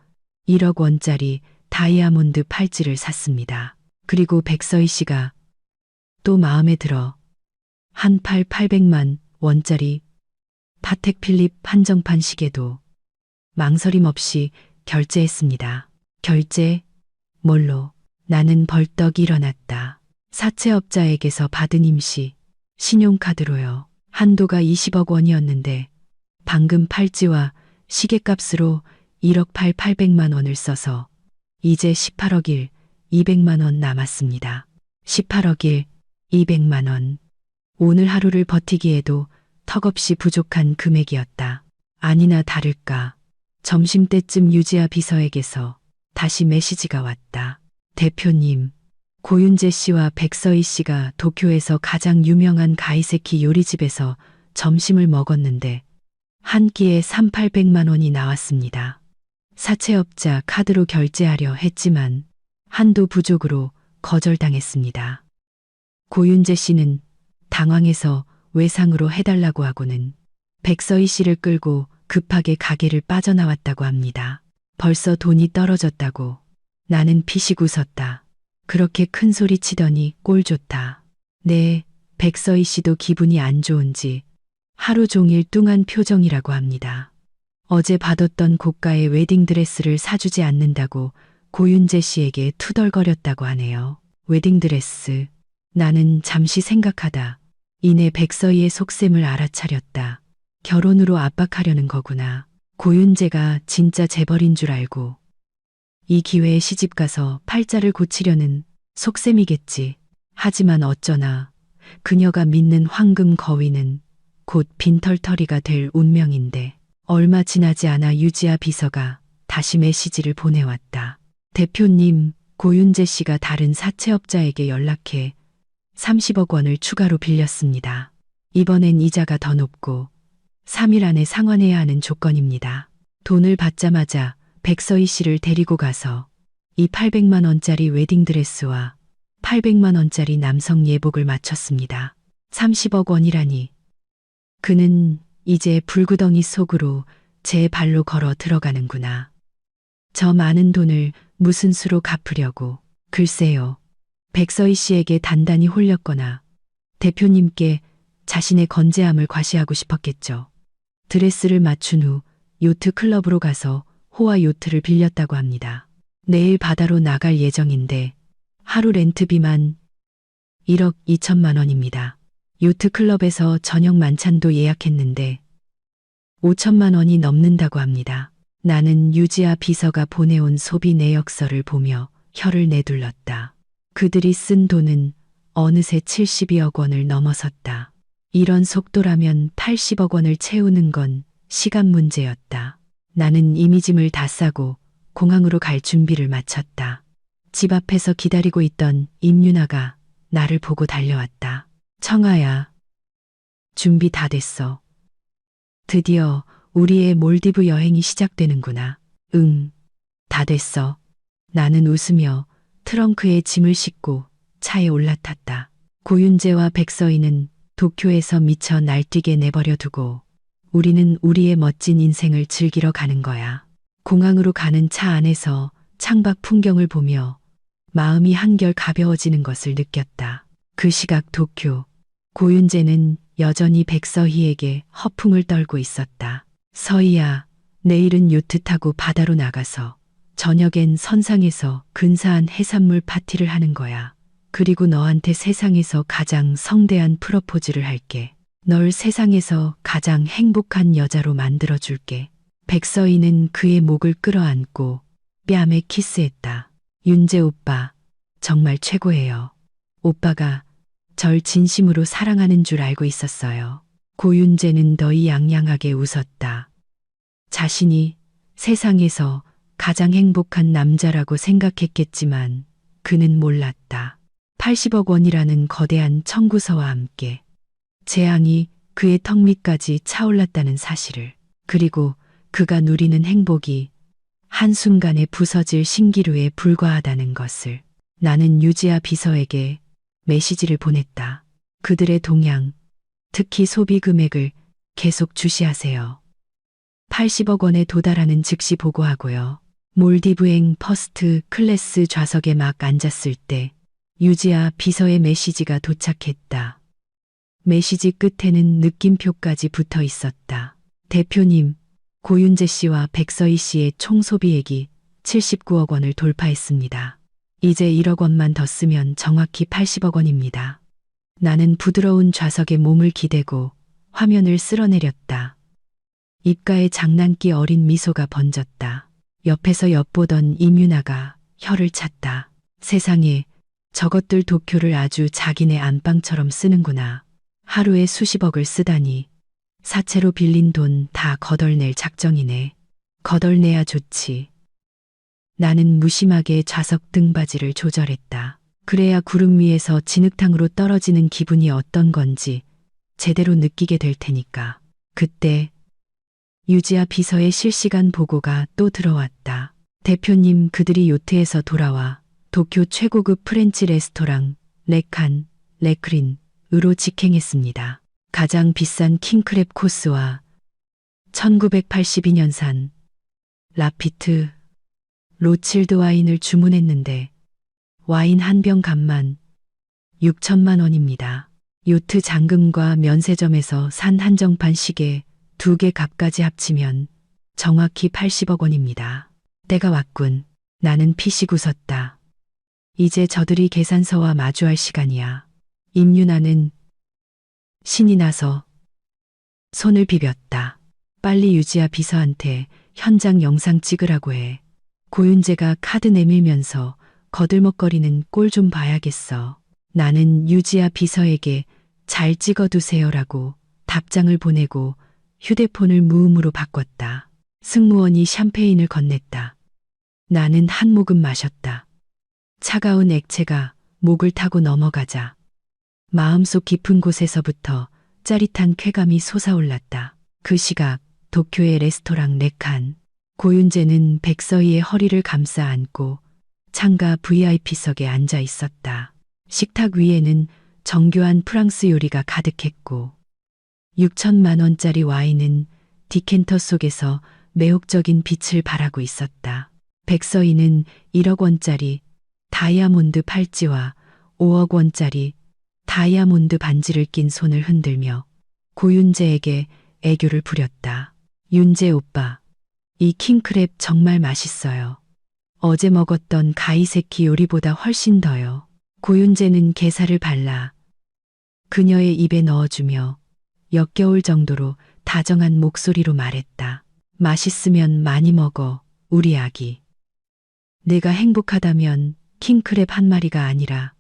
1억 원짜리 다이아몬드 팔찌를 샀습니다. 그리고 백서희 씨가 또 마음에 들어 한 팔 800만 원짜리 파텍 필립 한정판 시계도 망설임 없이 결제했습니다. 결제? 뭘로? 나는 벌떡 일어났다. 사채업자에게서 받은 임시 신용카드로요. 한도가 20억 원이었는데 방금 팔찌와 시계값으로 1억 800만 원을 써서 이제 18억 1 200만 원 남았습니다. 18억 1 200만 원. 오늘 하루를 버티기에도 턱없이 부족한 금액이었다. 아니나 다를까 점심때쯤 유지아 비서에게서 다시 메시지가 왔다. 대표님, 고윤재 씨와 백서희 씨가 도쿄에서 가장 유명한 가이세키 요리집에서 점심을 먹었는데 한 끼에 3,800만 원이 나왔습니다. 사채업자 카드로 결제하려 했지만 한도 부족으로 거절당했습니다. 고윤재 씨는 당황해서 외상으로 해달라고 하고는 백서희 씨를 끌고 급하게 가게를 빠져나왔다고 합니다. 벌써 돈이 떨어졌다고. 나는 피식 웃었다. 그렇게 큰 소리 치더니 꼴 좋다. 네, 백서희 씨도 기분이 안 좋은지 하루 종일 뚱한 표정이라고 합니다. 어제 받았던 고가의 웨딩드레스를 사주지 않는다고 고윤재 씨에게 투덜거렸다고 하네요. 웨딩드레스. 나는 잠시 생각하다 이내 백서희의 속셈을 알아차렸다. 결혼으로 압박하려는 거구나. 고윤재가 진짜 재벌인 줄 알고 이 기회에 시집가서 팔자를 고치려는 속셈이겠지. 하지만 어쩌나 그녀가 믿는 황금 거위는 곧 빈털터리가 될 운명인데 얼마 지나지 않아 유지아 비서가 다시 메시지를 보내왔다. 대표님, 고윤재 씨가 다른 사채업자에게 연락해 30억 원을 추가로 빌렸습니다. 이번엔 이자가 더 높고 3일 안에 상환해야 하는 조건입니다. 돈을 받자마자 백서희 씨를 데리고 가서 이 800만 원짜리 웨딩드레스와 800만 원짜리 남성 예복을 맞췄습니다. 30억 원이라니. 그는 이제 불구덩이 속으로 제 발로 걸어 들어가는구나. 저 많은 돈을 무슨 수로 갚으려고. 글쎄요. 백서희 씨에게 단단히 홀렸거나 대표님께 자신의 건재함을 과시하고 싶었겠죠. 드레스를 맞춘 후 요트 클럽으로 가서 호화 요트를 빌렸다고 합니다. 내일 바다로 나갈 예정인데 하루 렌트비만 1억 2천만 원입니다. 요트 클럽에서 저녁 만찬도 예약했는데 5천만 원이 넘는다고 합니다. 나는 유지아 비서가 보내온 소비 내역서를 보며 혀를 내둘렀다. 그들이 쓴 돈은 어느새 72억 원을 넘어섰다. 이런 속도라면 80억 원을 채우는 건 시간 문제였다. 나는 이미짐을 다 싸고 공항으로 갈 준비를 마쳤다. 집 앞에서 기다리고 있던 임윤아가 나를 보고 달려왔다. 청아야, 준비 다 됐어. 드디어 우리의 몰디브 여행이 시작되는구나. 응, 다 됐어. 나는 웃으며 트렁크에 짐을 싣고 차에 올라탔다. 고윤재와 백서희는 도쿄에서 미처 날뛰게 내버려 두고 우리는 우리의 멋진 인생을 즐기러 가는 거야. 공항으로 가는 차 안에서 창밖 풍경을 보며 마음이 한결 가벼워지는 것을 느꼈다. 그 시각 도쿄. 고윤재는 여전히 백서희에게 허풍을 떨고 있었다. 서희야, 내일은 요트 타고 바다로 나가서 저녁엔 선상에서 근사한 해산물 파티를 하는 거야. 그리고 너한테 세상에서 가장 성대한 프러포즈를 할게. 널 세상에서 가장 행복한 여자로 만들어줄게. 백서희는 그의 목을 끌어안고 뺨에 키스했다. 윤재 오빠, 정말 최고예요. 오빠가 절 진심으로 사랑하는 줄 알고 있었어요. 고윤재는 더이양양하게 웃었다. 자신이 세상에서 가장 행복한 남자라고 생각했겠지만 그는 몰랐다. 80억 원이라는 거대한 청구서와 함께 재앙이 그의 턱 밑까지 차올랐다는 사실을, 그리고 그가 누리는 행복이 한순간에 부서질 신기루에 불과하다는 것을. 나는 유지아 비서에게 메시지를 보냈다. 그들의 동향, 특히 소비 금액을 계속 주시하세요. 80억 원에 도달하는 즉시 보고하고요. 몰디브행 퍼스트 클래스 좌석에 막 앉았을 때 유지아 비서의 메시지가 도착했다. 메시지 끝에는 느낌표까지 붙어 있었다. 대표님, 고윤재 씨와 백서희 씨의 총 소비액이 79억 원을 돌파했습니다. 이제 1억 원만 더 쓰면 정확히 80억 원입니다. 나는 부드러운 좌석에 몸을 기대고 화면을 쓸어내렸다. 입가에 장난기 어린 미소가 번졌다. 옆에서 엿보던 임윤아가 혀를 찼다. 세상에, 저것들 도쿄를 아주 자기네 안방처럼 쓰는구나. 하루에 수십억을 쓰다니. 사채로 빌린 돈 다 거덜낼 작정이네. 거덜내야 좋지. 나는 무심하게 좌석 등받이를 조절했다. 그래야 구름 위에서 진흙탕으로 떨어지는 기분이 어떤 건지 제대로 느끼게 될 테니까. 그때 유지아 비서의 실시간 보고가 또 들어왔다. 대표님, 그들이 요트에서 돌아와 도쿄 최고급 프렌치 레스토랑 레칸, 레크린으로 직행했습니다. 가장 비싼 킹크랩 코스와 1982년산 라피트 로칠드 와인을 주문했는데 와인 한 병 값만 6천만 원입니다. 요트 잔금과 면세점에서 산 한정판 시계 2개 값까지 합치면 정확히 80억 원입니다. 때가 왔군. 나는 피식 웃었다. 이제 저들이 계산서와 마주할 시간이야. 임윤아는 신이 나서 손을 비볐다. 빨리 유지아 비서한테 현장 영상 찍으라고 해. 고윤재가 카드 내밀면서 거들먹거리는 꼴 좀 봐야겠어. 나는 유지아 비서에게 잘 찍어두세요라고 답장을 보내고 휴대폰을 무음으로 바꿨다. 승무원이 샴페인을 건넸다. 나는 한 모금 마셨다. 차가운 액체가 목을 타고 넘어가자 마음속 깊은 곳에서부터 짜릿한 쾌감이 솟아올랐다. 그 시각 도쿄의 레스토랑 레칸. 고윤재는 백서희의 허리를 감싸 안고 창가 VIP석에 앉아 있었다. 식탁 위에는 정교한 프랑스 요리가 가득했고 6천만 원짜리 와인은 디켄터 속에서 매혹적인 빛을 발하고 있었다. 백서희는 1억 원짜리 다이아몬드 팔찌와 5억 원짜리 다이아몬드 반지를 낀 손을 흔들며 고윤재에게 애교를 부렸다. 윤재 오빠, 이 킹크랩 정말 맛있어요. 어제 먹었던 가이세키 요리보다 훨씬 더요. 고윤재는 게살을 발라 그녀의 입에 넣어주며 역겨울 정도로 다정한 목소리로 말했다. 맛있으면 많이 먹어, 우리 아기. 내가 행복하다면 킹크랩 한 마리가 아니라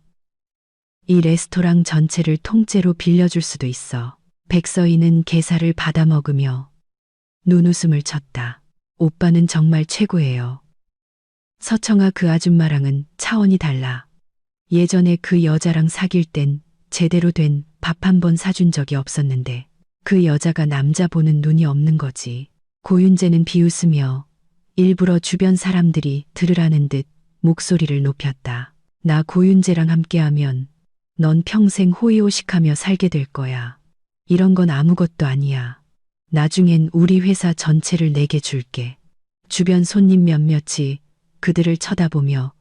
이 레스토랑 전체를 통째로 빌려줄 수도 있어. 백서희는 게살을 받아 먹으며 눈웃음을 쳤다. 오빠는 정말 최고예요. 서청아, 그 아줌마랑은 차원이 달라. 예전에 그 여자랑 사귈 땐 제대로 된 밥 한 번 사준 적이 없었는데 그 여자가 남자 보는 눈이 없는 거지. 고윤재는 비웃으며 일부러 주변 사람들이 들으라는 듯 목소리를 높였다. 나 고윤재랑 함께하면 넌 평생 호의호식하며 살게 될 거야. 이런 건 아무것도 아니야. 나중엔 우리 회사 전체를 내게 줄게. 주변 손님 몇몇이 그들을 쳐다보며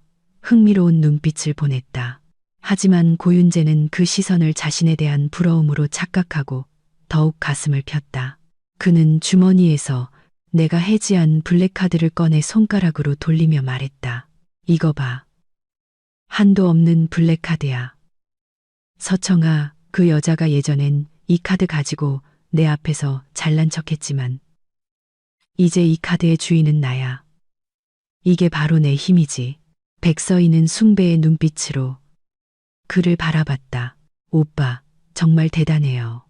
흥미로운 눈빛을 보냈다. 하지만 고윤재는 그 시선을 자신에 대한 부러움으로 착각하고 더욱 가슴을 폈다. 그는 주머니에서 내가 해지한 블랙카드를 꺼내 손가락으로 돌리며 말했다. 이거 봐. 한도 없는 블랙카드야. 서청아, 그 여자가 예전엔 이 카드 가지고 내 앞에서 잘난 척했지만 이제 이 카드의 주인은 나야. 이게 바로 내 힘이지. 백서희는 숭배의 눈빛으로 그를 바라봤다. 오빠, 정말 대단해요.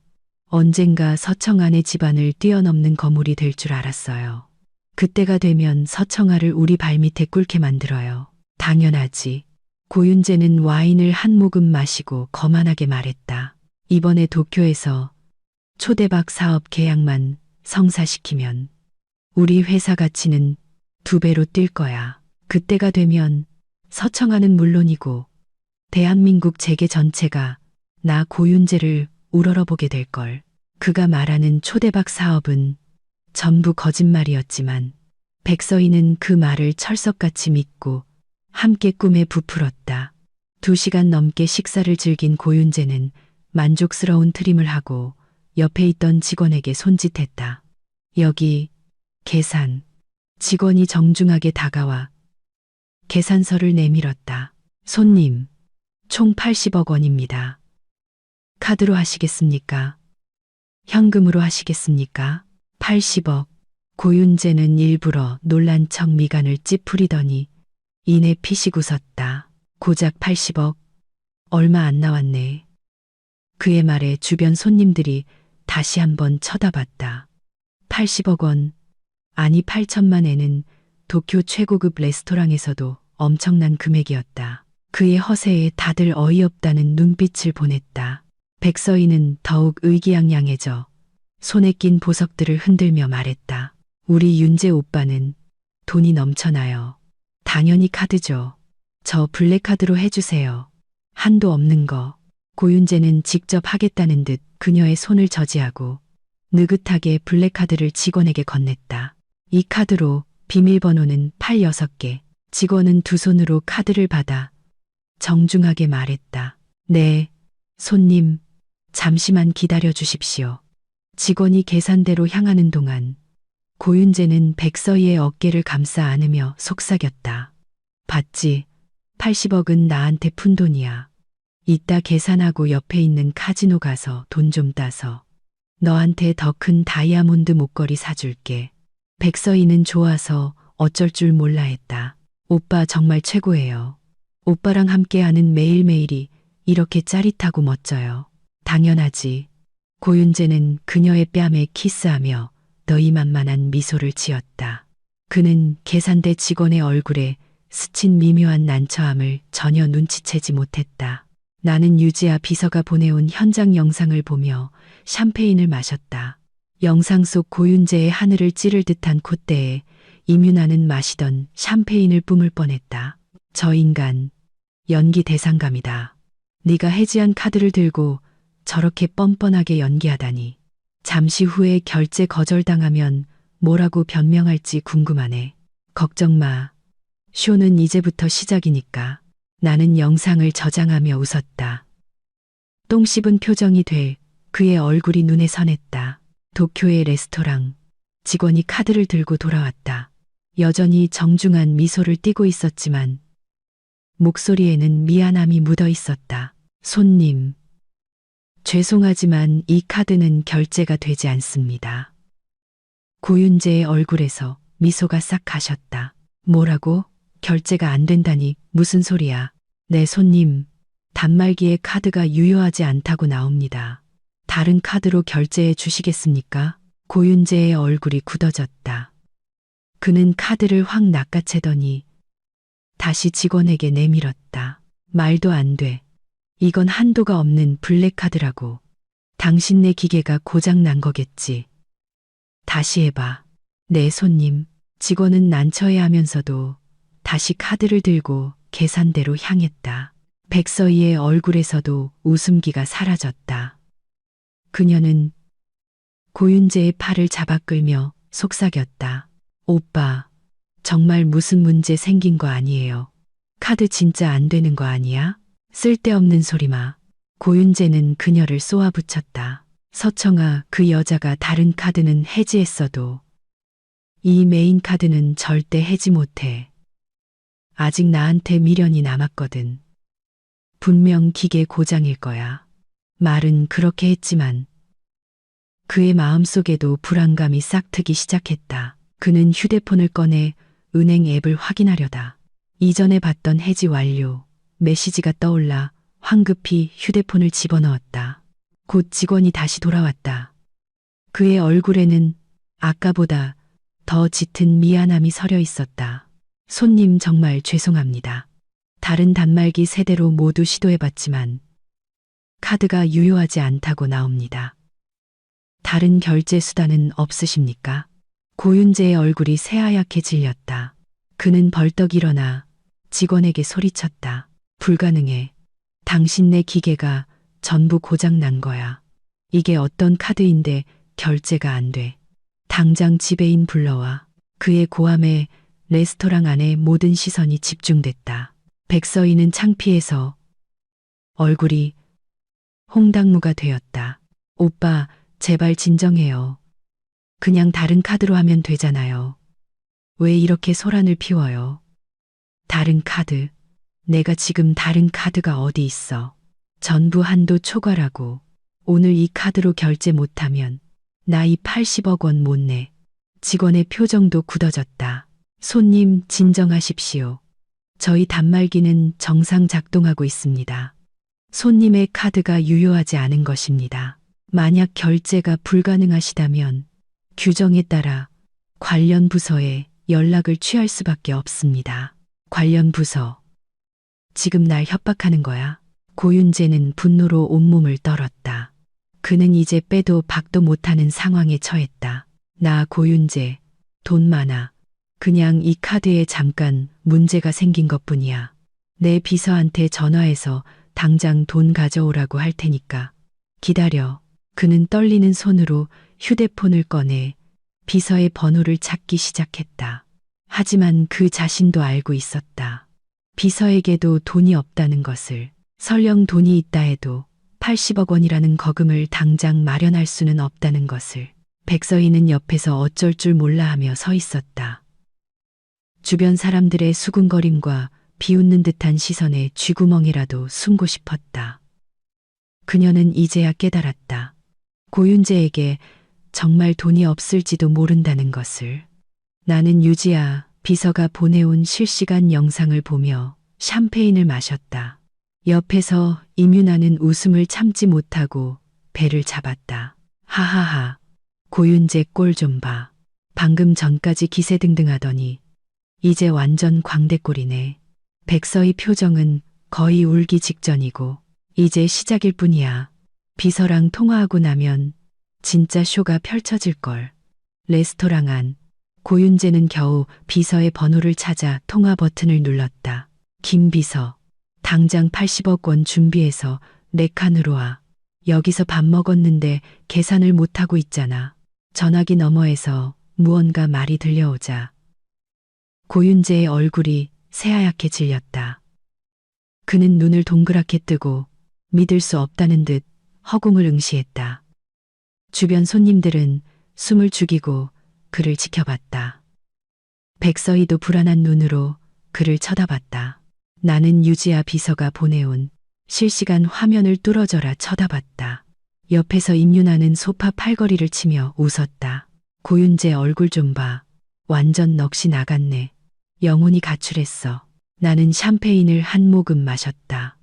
언젠가 서청아네 집안을 뛰어넘는 거물이 될 줄 알았어요. 그때가 되면 서청아를 우리 발밑에 꿇게 만들어요. 당연하지. 고윤재는 와인을 한 모금 마시고 거만하게 말했다. 이번에 도쿄에서 초대박 사업 계약만 성사시키면 우리 회사 가치는 2배로 뛸 거야. 그때가 되면 서청아는 물론이고 대한민국 재계 전체가 나 고윤재를 우러러보게 될걸. 그가 말하는 초대박 사업은 전부 거짓말이었지만 백서희는 그 말을 철석같이 믿고 함께 꿈에 부풀었다. 2시간 넘게 식사를 즐긴 고윤재는 만족스러운 트림을 하고 옆에 있던 직원에게 손짓했다. 여기 계산. 직원이 정중하게 다가와 계산서를 내밀었다. 손님, 총 80억 원입니다. 카드로 하시겠습니까? 현금으로 하시겠습니까? 80억. 고윤재는 일부러 놀란 척 미간을 찌푸리더니 이내 피식 웃었다. 고작 80억. 얼마 안 나왔네. 그의 말에 주변 손님들이 다시 한번 쳐다봤다. 80억 원, 아니 8천만 엔은 도쿄 최고급 레스토랑에서도 엄청난 금액이었다. 그의 허세에 다들 어이없다는 눈빛을 보냈다. 백서희는 더욱 의기양양해져 손에 낀 보석들을 흔들며 말했다. 우리 윤재 오빠는 돈이 넘쳐나요. 당연히 카드죠. 저 블랙카드로 해주세요. 한도 없는 거. 고윤재는 직접 하겠다는 듯 그녀의 손을 저지하고 느긋하게 블랙카드를 직원에게 건넸다. 이 카드로 비밀번호는 86개. 직원은 2손으로 카드를 받아 정중하게 말했다. 네, 손님, 잠시만 기다려 주십시오. 직원이 계산대로 향하는 동안 고윤재는 백서희의 어깨를 감싸 안으며 속삭였다. 봤지? 80억은 나한테 푼돈이야. 이따 계산하고 옆에 있는 카지노 가서 돈 좀 따서 너한테 더 큰 다이아몬드 목걸이 사줄게. 백서희는 좋아서 어쩔 줄 몰라 했다. 오빠 정말 최고예요. 오빠랑 함께하는 매일매일이 이렇게 짜릿하고 멋져요. 당연하지. 고윤재는 그녀의 뺨에 키스하며 너희만만한 미소를 지었다. 그는 계산대 직원의 얼굴에 스친 미묘한 난처함을 전혀 눈치채지 못했다. 나는 유지아 비서가 보내온 현장 영상을 보며 샴페인을 마셨다. 영상 속 고윤재의 하늘을 찌를 듯한 콧대에 임윤아는 마시던 샴페인을 뿜을 뻔했다. 저 인간, 연기 대상감이다. 네가 해지한 카드를 들고 저렇게 뻔뻔하게 연기하다니. 잠시 후에 결제 거절당하면 뭐라고 변명할지 궁금하네. 걱정 마. 쇼는 이제부터 시작이니까. 나는 영상을 저장하며 웃었다. 똥 씹은 표정이 돼 그의 얼굴이 눈에 선했다. 도쿄의 레스토랑. 직원이 카드를 들고 돌아왔다. 여전히 정중한 미소를 띠고 있었지만 목소리에는 미안함이 묻어 있었다. 손님, 죄송하지만 이 카드는 결제가 되지 않습니다. 고윤재의 얼굴에서 미소가 싹 가셨다. 뭐라고? 결제가 안 된다니 무슨 소리야? 네, 손님. 단말기에 카드가 유효하지 않다고 나옵니다. 다른 카드로 결제해 주시겠습니까? 고윤재의 얼굴이 굳어졌다. 그는 카드를 확 낚아채더니 다시 직원에게 내밀었다. 말도 안 돼. 이건 한도가 없는 블랙카드라고. 당신네 기계가 고장 난 거겠지. 다시 해봐. 네, 손님. 직원은 난처해하면서도 다시 카드를 들고 계산대로 향했다. 백서희의 얼굴에서도 웃음기가 사라졌다. 그녀는 고윤재의 팔을 잡아 끌며 속삭였다. 오빠, 정말 무슨 문제 생긴 거 아니에요? 카드 진짜 안 되는 거 아니야? 쓸데없는 소리마. 고윤재는 그녀를 쏘아붙였다. 서청아, 그 여자가 다른 카드는 해지했어도 이 메인 카드는 절대 해지 못해. 아직 나한테 미련이 남았거든. 분명 기계 고장일 거야. 말은 그렇게 했지만 그의 마음속에도 불안감이 싹트기 시작했다. 그는 휴대폰을 꺼내 은행 앱을 확인하려다 이전에 봤던 해지 완료 메시지가 떠올라 황급히 휴대폰을 집어넣었다. 곧 직원이 다시 돌아왔다. 그의 얼굴에는 아까보다 더 짙은 미안함이 서려 있었다. 손님, 정말 죄송합니다. 다른 단말기 세대로 모두 시도해봤지만 카드가 유효하지 않다고 나옵니다. 다른 결제 수단은 없으십니까? 고윤재의 얼굴이 새하얗게 질렸다. 그는 벌떡 일어나 직원에게 소리쳤다. 불가능해. 당신네 기계가 전부 고장 난 거야. 이게 어떤 카드인데 결제가 안 돼. 당장 지배인 불러와. 그의 고함에 레스토랑 안에 모든 시선이 집중됐다. 백서희는 창피해서 얼굴이 홍당무가 되었다. 오빠, 제발 진정해요. 그냥 다른 카드로 하면 되잖아요. 왜 이렇게 소란을 피워요? 다른 카드. 내가 지금 다른 카드가 어디 있어. 전부 한도 초과라고. 오늘 이 카드로 결제 못하면 나 이 80억 원 못 내. 직원의 표정도 굳어졌다. 손님, 진정하십시오. 저희 단말기는 정상 작동하고 있습니다. 손님의 카드가 유효하지 않은 것입니다. 만약 결제가 불가능하시다면 규정에 따라 관련 부서에 연락을 취할 수밖에 없습니다. 관련 부서. 지금 날 협박하는 거야? 고윤재는 분노로 온몸을 떨었다. 그는 이제 빼도 박도 못하는 상황에 처했다. 나 고윤재, 돈 많아. 그냥 이 카드에 잠깐 문제가 생긴 것뿐이야. 내 비서한테 전화해서 당장 돈 가져오라고 할 테니까 기다려. 그는 떨리는 손으로 휴대폰을 꺼내 비서의 번호를 찾기 시작했다. 하지만 그 자신도 알고 있었다. 비서에게도 돈이 없다는 것을. 설령 돈이 있다 해도 80억 원이라는 거금을 당장 마련할 수는 없다는 것을. 백서희는 옆에서 어쩔 줄 몰라 하며 서 있었다. 주변 사람들의 수군거림과 비웃는 듯한 시선에 쥐구멍이라도 숨고 싶었다. 그녀는 이제야 깨달았다. 고윤재에게 정말 돈이 없을지도 모른다는 것을. 나는 유지아, 비서가 보내온 실시간 영상을 보며 샴페인을 마셨다. 옆에서 임윤아는 웃음을 참지 못하고 배를 잡았다. 하하하. 고윤재 꼴 좀 봐. 방금 전까지 기세등등하더니 이제 완전 광대꼴이네. 백서희 표정은 거의 울기 직전이고 이제 시작일 뿐이야. 비서랑 통화하고 나면 진짜 쇼가 펼쳐질걸. 레스토랑 안. 고윤재는 겨우 비서의 번호를 찾아 통화 버튼을 눌렀다. 김 비서. 당장 80억 원 준비해서 내 칸으로 와. 여기서 밥 먹었는데 계산을 못하고 있잖아. 전화기 너머에서 무언가 말이 들려오자 고윤재의 얼굴이 새하얗게 질렸다. 그는 눈을 동그랗게 뜨고 믿을 수 없다는 듯 허공을 응시했다. 주변 손님들은 숨을 죽이고 그를 지켜봤다. 백서희도 불안한 눈으로 그를 쳐다봤다. 나는 유지아 비서가 보내온 실시간 화면을 뚫어져라 쳐다봤다. 옆에서 임윤아는 소파 팔걸이를 치며 웃었다. 고윤재 얼굴 좀 봐. 완전 넋이 나갔네. 영혼이 가출했어. 나는 샴페인을 한 모금 마셨다.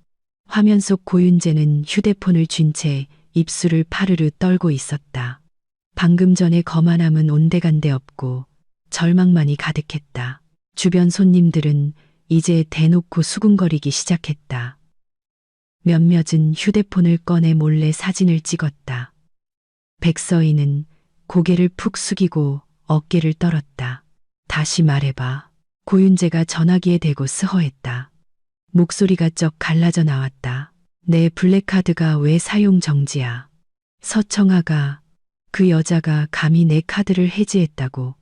화면 속 고윤재는 휴대폰을 쥔 채 입술을 파르르 떨고 있었다. 방금 전에 거만함은 온데간데 없고 절망만이 가득했다. 주변 손님들은 이제 대놓고 수군거리기 시작했다. 몇몇은 휴대폰을 꺼내 몰래 사진을 찍었다. 백서희는 고개를 푹 숙이고 어깨를 떨었다. 다시 말해봐. 고윤재가 전화기에 대고 스허했다. 목소리가 쩍 갈라져 나왔다. 내 블랙카드가 왜 사용 정지야? 서청아가, 그 여자가 감히 내 카드를 해지했다고.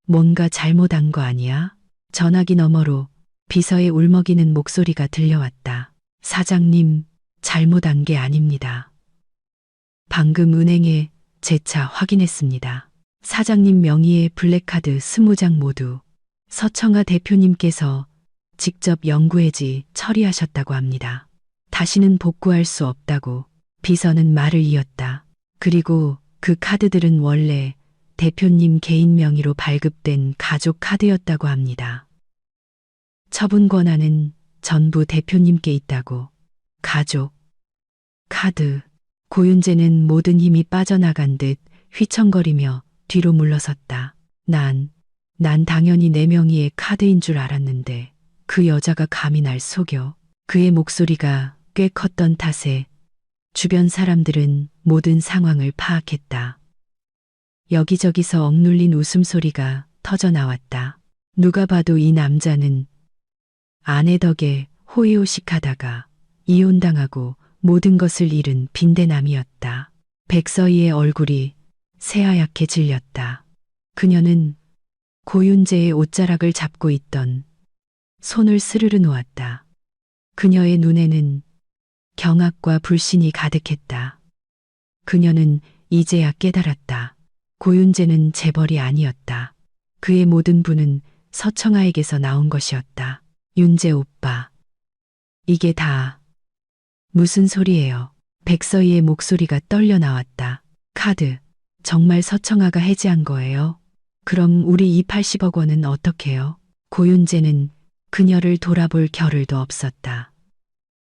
뭔가 잘못한 거 아니야? 전화기 너머로 비서의 울먹이는 목소리가 들려왔다. 사장님, 잘못한 게 아닙니다. 방금 은행에 제 차 확인했습니다. 사장님 명의의 블랙카드 20장 모두 서청아 대표님께서 직접 영구해지 처리하셨다고 합니다. 다시는 복구할 수 없다고 비서는 말을 이었다. 그리고 그 카드들은 원래 대표님 개인 명의로 발급된 가족 카드였다고 합니다. 처분 권한은 전부 대표님께 있다고. 가족 카드. 고윤재는 모든 힘이 빠져나간 듯 휘청거리며 뒤로 물러섰다. 난 당연히 내 명의의 카드인 줄 알았는데 그 여자가 감히 날 속여. 그의 목소리가 꽤 컸던 탓에 주변 사람들은 모든 상황을 파악했다. 여기저기서 억눌린 웃음소리가 터져 나왔다. 누가 봐도 이 남자는 아내 덕에 호의호식하다가 이혼당하고 모든 것을 잃은 빈대남이었다. 백서희의 얼굴이 새하얗게 질렸다. 그녀는 고윤재의 옷자락을 잡고 있던 손을 스르르 놓았다. 그녀의 눈에는 경악과 불신이 가득했다. 그녀는 이제야 깨달았다. 고윤재는 재벌이 아니었다. 그의 모든 부는 서청아에게서 나온 것이었다. 윤재 오빠. 이게 다 무슨 소리예요? 백서희의 목소리가 떨려 나왔다. 카드. 정말 서청아가 해지한 거예요? 그럼 우리 이 80억 원은 어떡해요? 고윤재는 그녀를 돌아볼 겨를도 없었다.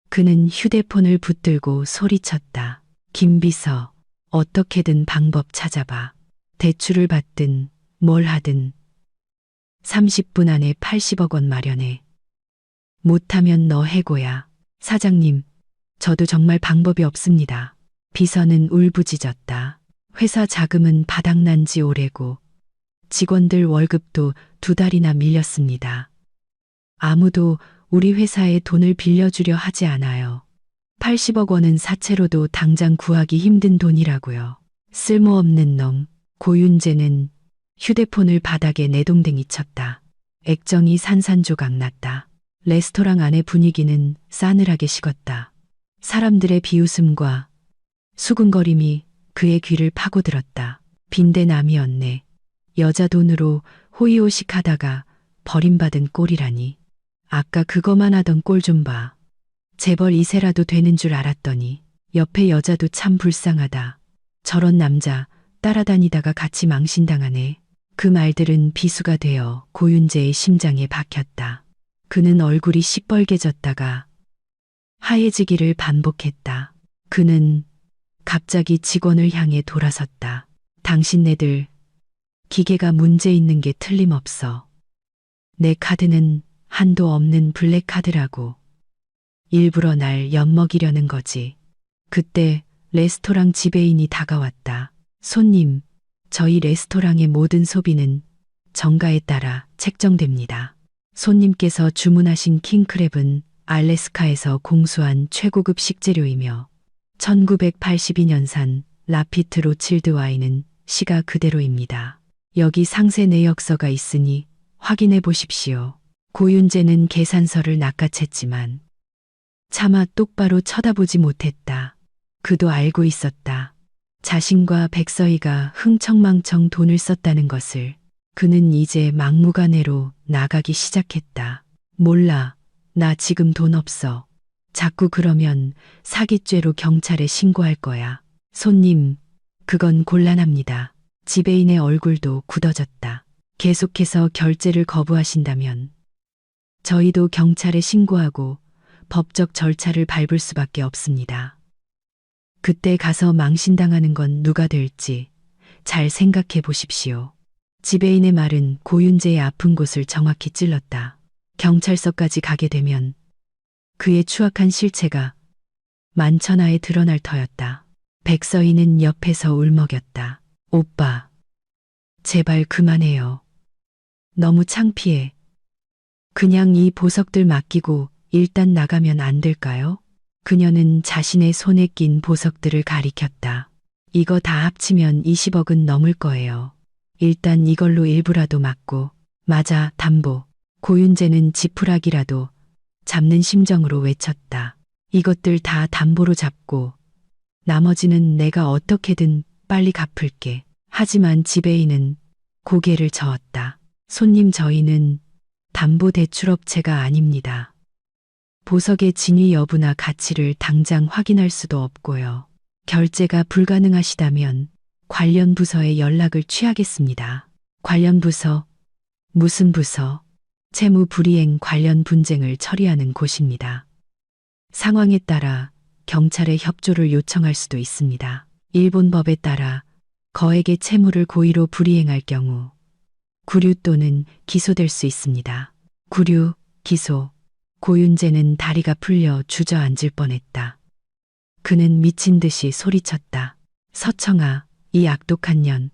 그는 휴대폰을 붙들고 소리쳤다. 김비서, 어떻게든 방법 찾아봐. 대출을 받든 뭘 하든 30분 안에 80억 원 마련해. 못하면 너 해고야. 사장님, 저도 정말 방법이 없습니다. 비서는 울부짖었다. 회사 자금은 바닥난 지 오래고 직원들 월급도 2달이나 밀렸습니다. 아무도 우리 회사에 돈을 빌려주려 하지 않아요. 80억 원은 사채로도 당장 구하기 힘든 돈이라고요. 쓸모없는 놈. 고윤재는 휴대폰을 바닥에 내동댕이 쳤다. 액정이 산산조각 났다. 레스토랑 안의 분위기는 싸늘하게 식었다. 사람들의 비웃음과 수군거림이 그의 귀를 파고들었다. 빈대남이었네. 여자 돈으로 호의호식하다가 버림받은 꼴이라니. 아까 그거만 하던 꼴 좀 봐. 재벌 2세라도 되는 줄 알았더니 옆에 여자도 참 불쌍하다. 저런 남자 따라다니다가 같이 망신당하네. 그 말들은 비수가 되어 고윤재의 심장에 박혔다. 그는 얼굴이 시뻘개졌다가 하얘지기를 반복했다. 그는 갑자기 직원을 향해 돌아섰다. 당신네들 기계가 문제 있는 게 틀림없어. 내 카드는 한도 없는 블랙카드라고. 일부러 날 엿먹이려는 거지. 그때 레스토랑 지배인이 다가왔다. 손님, 저희 레스토랑의 모든 소비는 정가에 따라 책정됩니다. 손님께서 주문하신 킹크랩은 알래스카에서 공수한 최고급 식재료이며 1982년산 라피트 로칠드 와인은 시가 그대로입니다. 여기 상세 내역서가 있으니 확인해 보십시오. 고윤재는 계산서를 낚아챘지만 차마 똑바로 쳐다보지 못했다. 그도 알고 있었다. 자신과 백서희가 흥청망청 돈을 썼다는 것을. 그는 이제 막무가내로 나가기 시작했다. 몰라. 나 지금 돈 없어. 자꾸 그러면 사기죄로 경찰에 신고할 거야. 손님, 그건 곤란합니다. 지배인의 얼굴도 굳어졌다. 계속해서 결제를 거부하신다면 저희도 경찰에 신고하고 법적 절차를 밟을 수밖에 없습니다. 그때 가서 망신당하는 건 누가 될지 잘 생각해 보십시오. 지배인의 말은 고윤재의 아픈 곳을 정확히 찔렀다. 경찰서까지 가게 되면 그의 추악한 실체가 만천하에 드러날 터였다. 백서희는 옆에서 울먹였다. 오빠, 제발 그만해요. 너무 창피해. 그냥 이 보석들 맡기고 일단 나가면 안 될까요? 그녀는 자신의 손에 낀 보석들을 가리켰다. 이거 다 합치면 20억은 넘을 거예요. 일단 이걸로 일부라도 맡고. 맞아, 담보. 고윤재는 지푸라기라도 잡는 심정으로 외쳤다. 이것들 다 담보로 잡고 나머지는 내가 어떻게든 빨리 갚을게. 하지만 지배인은 고개를 저었다. 손님, 저희는 담보대출업체가 아닙니다. 보석의 진위 여부나 가치를 당장 확인할 수도 없고요. 결제가 불가능하시다면 관련 부서에 연락을 취하겠습니다. 관련 부서? 무슨 부서? 채무 불이행 관련 분쟁을 처리하는 곳입니다. 상황에 따라 경찰에 협조를 요청할 수도 있습니다. 일본 법에 따라 거액의 채무를 고의로 불이행할 경우 구류 또는 기소될 수 있습니다. 구류, 기소. 고윤재는 다리가 풀려 주저앉을 뻔했다. 그는 미친 듯이 소리쳤다. 서청아, 이 악독한 년.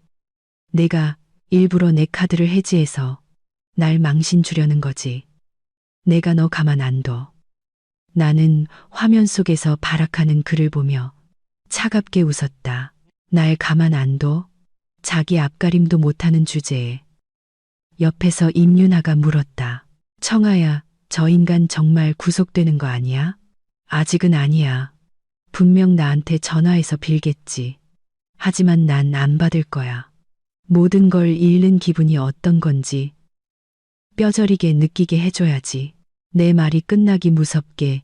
내가 일부러 내 카드를 해지해서 날 망신 주려는 거지. 내가 너 가만 안 둬. 나는 화면 속에서 발악하는 그를 보며 차갑게 웃었다. 날 가만 안 둬? 자기 앞가림도 못하는 주제에. 옆에서 임윤아가 물었다. 청아야, 저 인간 정말 구속되는 거 아니야? 아직은 아니야. 분명 나한테 전화해서 빌겠지. 하지만 난 안 받을 거야. 모든 걸 잃는 기분이 어떤 건지 뼈저리게 느끼게 해줘야지. 내 말이 끝나기 무섭게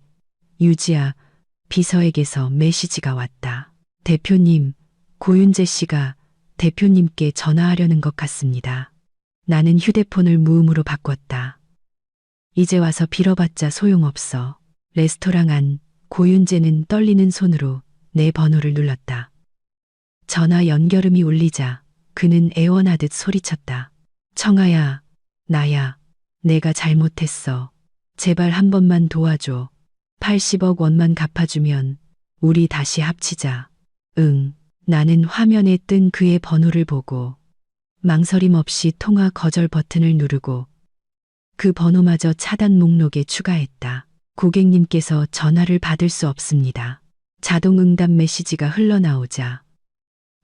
유지아 비서에게서 메시지가 왔다. 대표님, 고윤재 씨가 대표님께 전화하려는 것 같습니다. 나는 휴대폰을 무음으로 바꿨다. 이제 와서 빌어봤자 소용없어. 레스토랑 안 고윤재는 떨리는 손으로 내 번호를 눌렀다. 전화 연결음이 울리자 그는 애원하듯 소리쳤다. 청아야, 나야. 내가 잘못했어. 제발 한 번만 도와줘. 80억 원만 갚아주면 우리 다시 합치자. 응. 나는 화면에 뜬 그의 번호를 보고 망설임 없이 통화 거절 버튼을 누르고 그 번호마저 차단 목록에 추가했다. 고객님께서 전화를 받을 수 없습니다. 자동 응답 메시지가 흘러나오자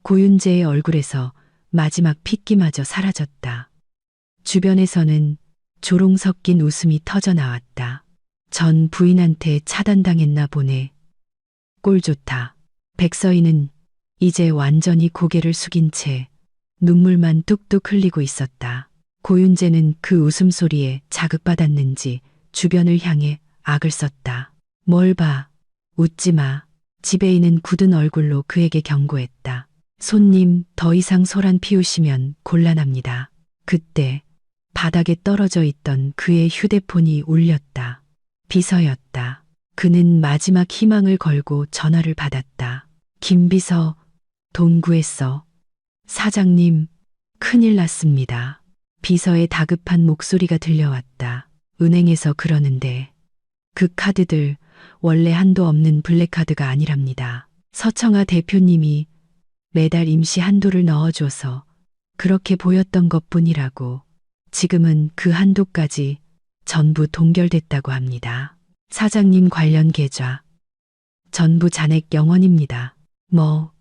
고윤재의 얼굴에서 마지막 핏기마저 사라졌다. 주변에서는 조롱 섞인 웃음이 터져 나왔다. 전 부인한테 차단당했나 보네. 꼴 좋다. 백서희는 이제 완전히 고개를 숙인 채 눈물만 뚝뚝 흘리고 있었다. 고윤재는 그 웃음소리에 자극받았는지 주변을 향해 악을 썼다. 뭘 봐. 웃지 마. 지배인은 굳은 얼굴로 그에게 경고했다. 손님, 더 이상 소란 피우시면 곤란합니다. 그때 바닥에 떨어져 있던 그의 휴대폰이 울렸다. 비서였다. 그는 마지막 희망을 걸고 전화를 받았다. 김비서, 돈 구했어. 사장님, 큰일 났습니다. 비서의 다급한 목소리가 들려왔다. 은행에서 그러는데 그 카드들 원래 한도 없는 블랙카드가 아니랍니다. 서청아 대표님이 매달 임시 한도를 넣어줘서 그렇게 보였던 것뿐이라고. 지금은 그 한도까지 전부 동결됐다고 합니다. 사장님 관련 계좌 전부 잔액 0원입니다. 뭐?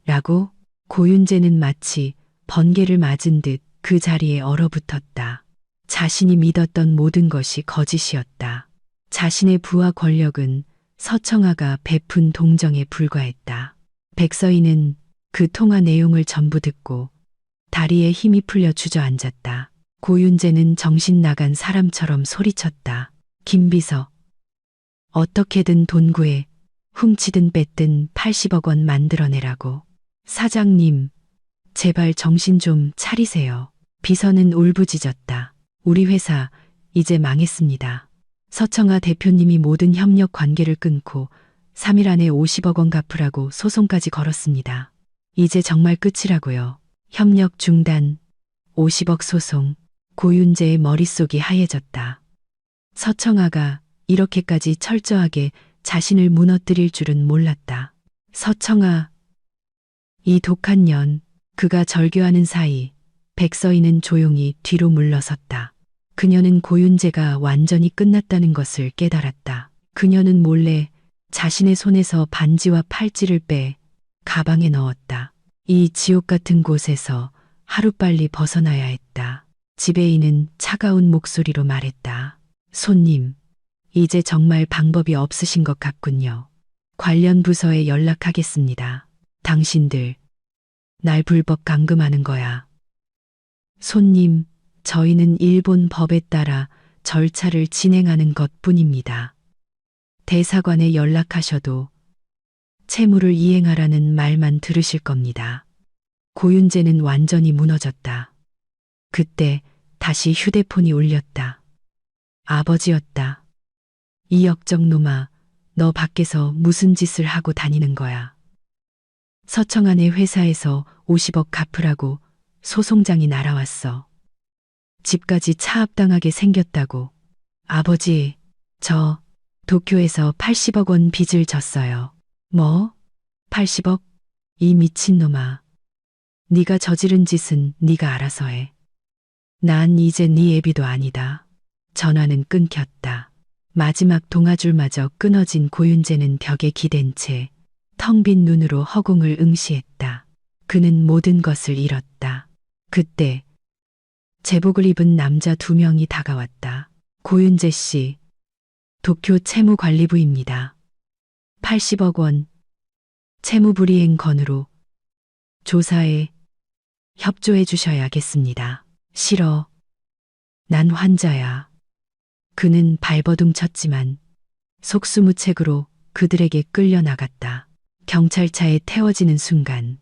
라고? 고윤재는 마치 번개를 맞은 듯 그 자리에 얼어붙었다. 자신이 믿었던 모든 것이 거짓이었다. 자신의 부와 권력은 서청아가 베푼 동정에 불과했다. 백서희는 그 통화 내용을 전부 듣고 다리에 힘이 풀려 주저앉았다. 고윤재는 정신 나간 사람처럼 소리쳤다. 김비서, 어떻게든 돈 구해 훔치든 뺐든 80억 원 만들어내라고. 사장님, 제발 정신 좀 차리세요. 비서는 울부짖었다. 우리 회사 이제 망했습니다. 서청아 대표님이 모든 협력 관계를 끊고 3일 안에 50억 원 갚으라고 소송까지 걸었습니다. 이제 정말 끝이라고요. 협력 중단, 50억 소송. 고윤재의 머릿속이 하얘졌다. 서청아가 이렇게까지 철저하게 자신을 무너뜨릴 줄은 몰랐다. 서청아, 이 독한 년. 그가 절규하는 사이 백서희는 조용히 뒤로 물러섰다. 그녀는 고윤재가 완전히 끝났다는 것을 깨달았다. 그녀는 몰래 자신의 손에서 반지와 팔찌를 빼 가방에 넣었다. 이 지옥 같은 곳에서 하루빨리 벗어나야 했다. 지배인은 차가운 목소리로 말했다. 손님, 이제 정말 방법이 없으신 것 같군요. 관련 부서에 연락하겠습니다. 당신들, 날 불법 감금하는 거야. 손님, 저희는 일본 법에 따라 절차를 진행하는 것뿐입니다. 대사관에 연락하셔도 채무를 이행하라는 말만 들으실 겁니다. 고윤재는 완전히 무너졌다. 그때 다시 휴대폰이 울렸다. 아버지였다. 이 역적 놈아, 너 밖에서 무슨 짓을 하고 다니는 거야. 서청아네 회사에서 50억 갚으라고 소송장이 날아왔어. 집까지 차압당하게 생겼다고. 아버지, 저 도쿄에서 80억 원 빚을 졌어요. 뭐? 80억? 이 미친놈아. 네가 저지른 짓은 네가 알아서 해. 난 이제 네 애비도 아니다. 전화는 끊겼다. 마지막 동아줄마저 끊어진 고윤재는 벽에 기댄 채 텅 빈 눈으로 허공을 응시했다. 그는 모든 것을 잃었다. 그때 제복을 입은 남자 2명이 다가왔다. 고윤재 씨, 도쿄 채무관리부입니다. 80억 원 채무불이행 건으로 조사에 협조해 주셔야겠습니다. 싫어. 난 환자야. 그는 발버둥 쳤지만 속수무책으로 그들에게 끌려나갔다. 경찰차에 태워지는 순간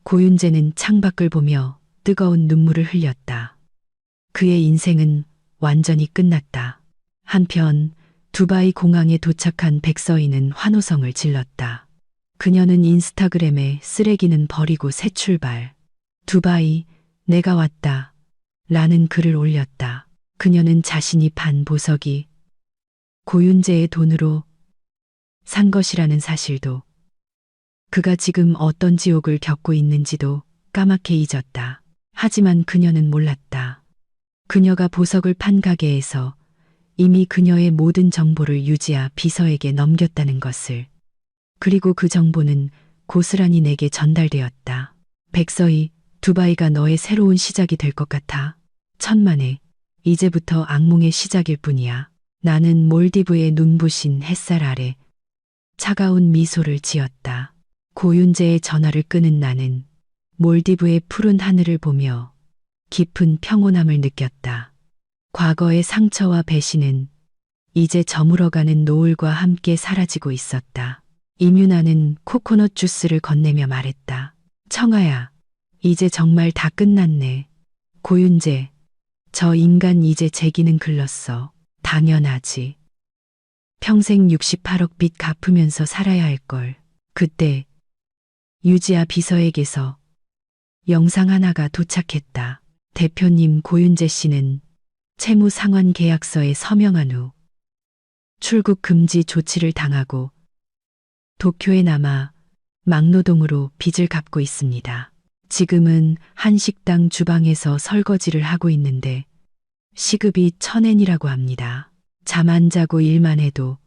고윤재는 창밖을 보며 뜨거운 눈물을 흘렸다. 그의 인생은 완전히 끝났다. 한편 두바이 공항에 도착한 백서희는 환호성을 질렀다. 그녀는 인스타그램에 쓰레기는 버리고 새 출발. 두바이, 내가 왔다. 라는 글을 올렸다. 그녀는 자신이 판 보석이 고윤재의 돈으로 산 것이라는 사실도, 그가 지금 어떤 지옥을 겪고 있는지도 까맣게 잊었다. 하지만 그녀는 몰랐다. 그녀가 보석을 판 가게에서 이미 그녀의 모든 정보를 유지아 비서에게 넘겼다는 것을. 그리고 그 정보는 고스란히 내게 전달되었다. 백서희, 두바이가 너의 새로운 시작이 될 것 같아. 천만에, 이제부터 악몽의 시작일 뿐이야. 나는 몰디브의 눈부신 햇살 아래 차가운 미소를 지었다. 고윤재의 전화를 끊은 나는 몰디브의 푸른 하늘을 보며 깊은 평온함을 느꼈다. 과거의 상처와 배신은 이제 저물어가는 노을과 함께 사라지고 있었다. 임윤아는 코코넛 주스를 건네며 말했다. 청아야, 이제 정말 다 끝났네. 고윤재, 저 인간 이제 재기는 글렀어. 당연하지. 평생 68억 빚 갚으면서 살아야 할 걸. 그때 유지아 비서에게서 영상 하나가 도착했다. 대표님 고윤재 씨는 채무 상환 계약서에 서명한 후 출국 금지 조치를 당하고 도쿄에 남아 막노동으로 빚을 갚고 있습니다. 지금은 한 식당 주방에서 설거지를 하고 있는데 시급이 1000엔이라고 합니다. 잠 안 자고 일만 해도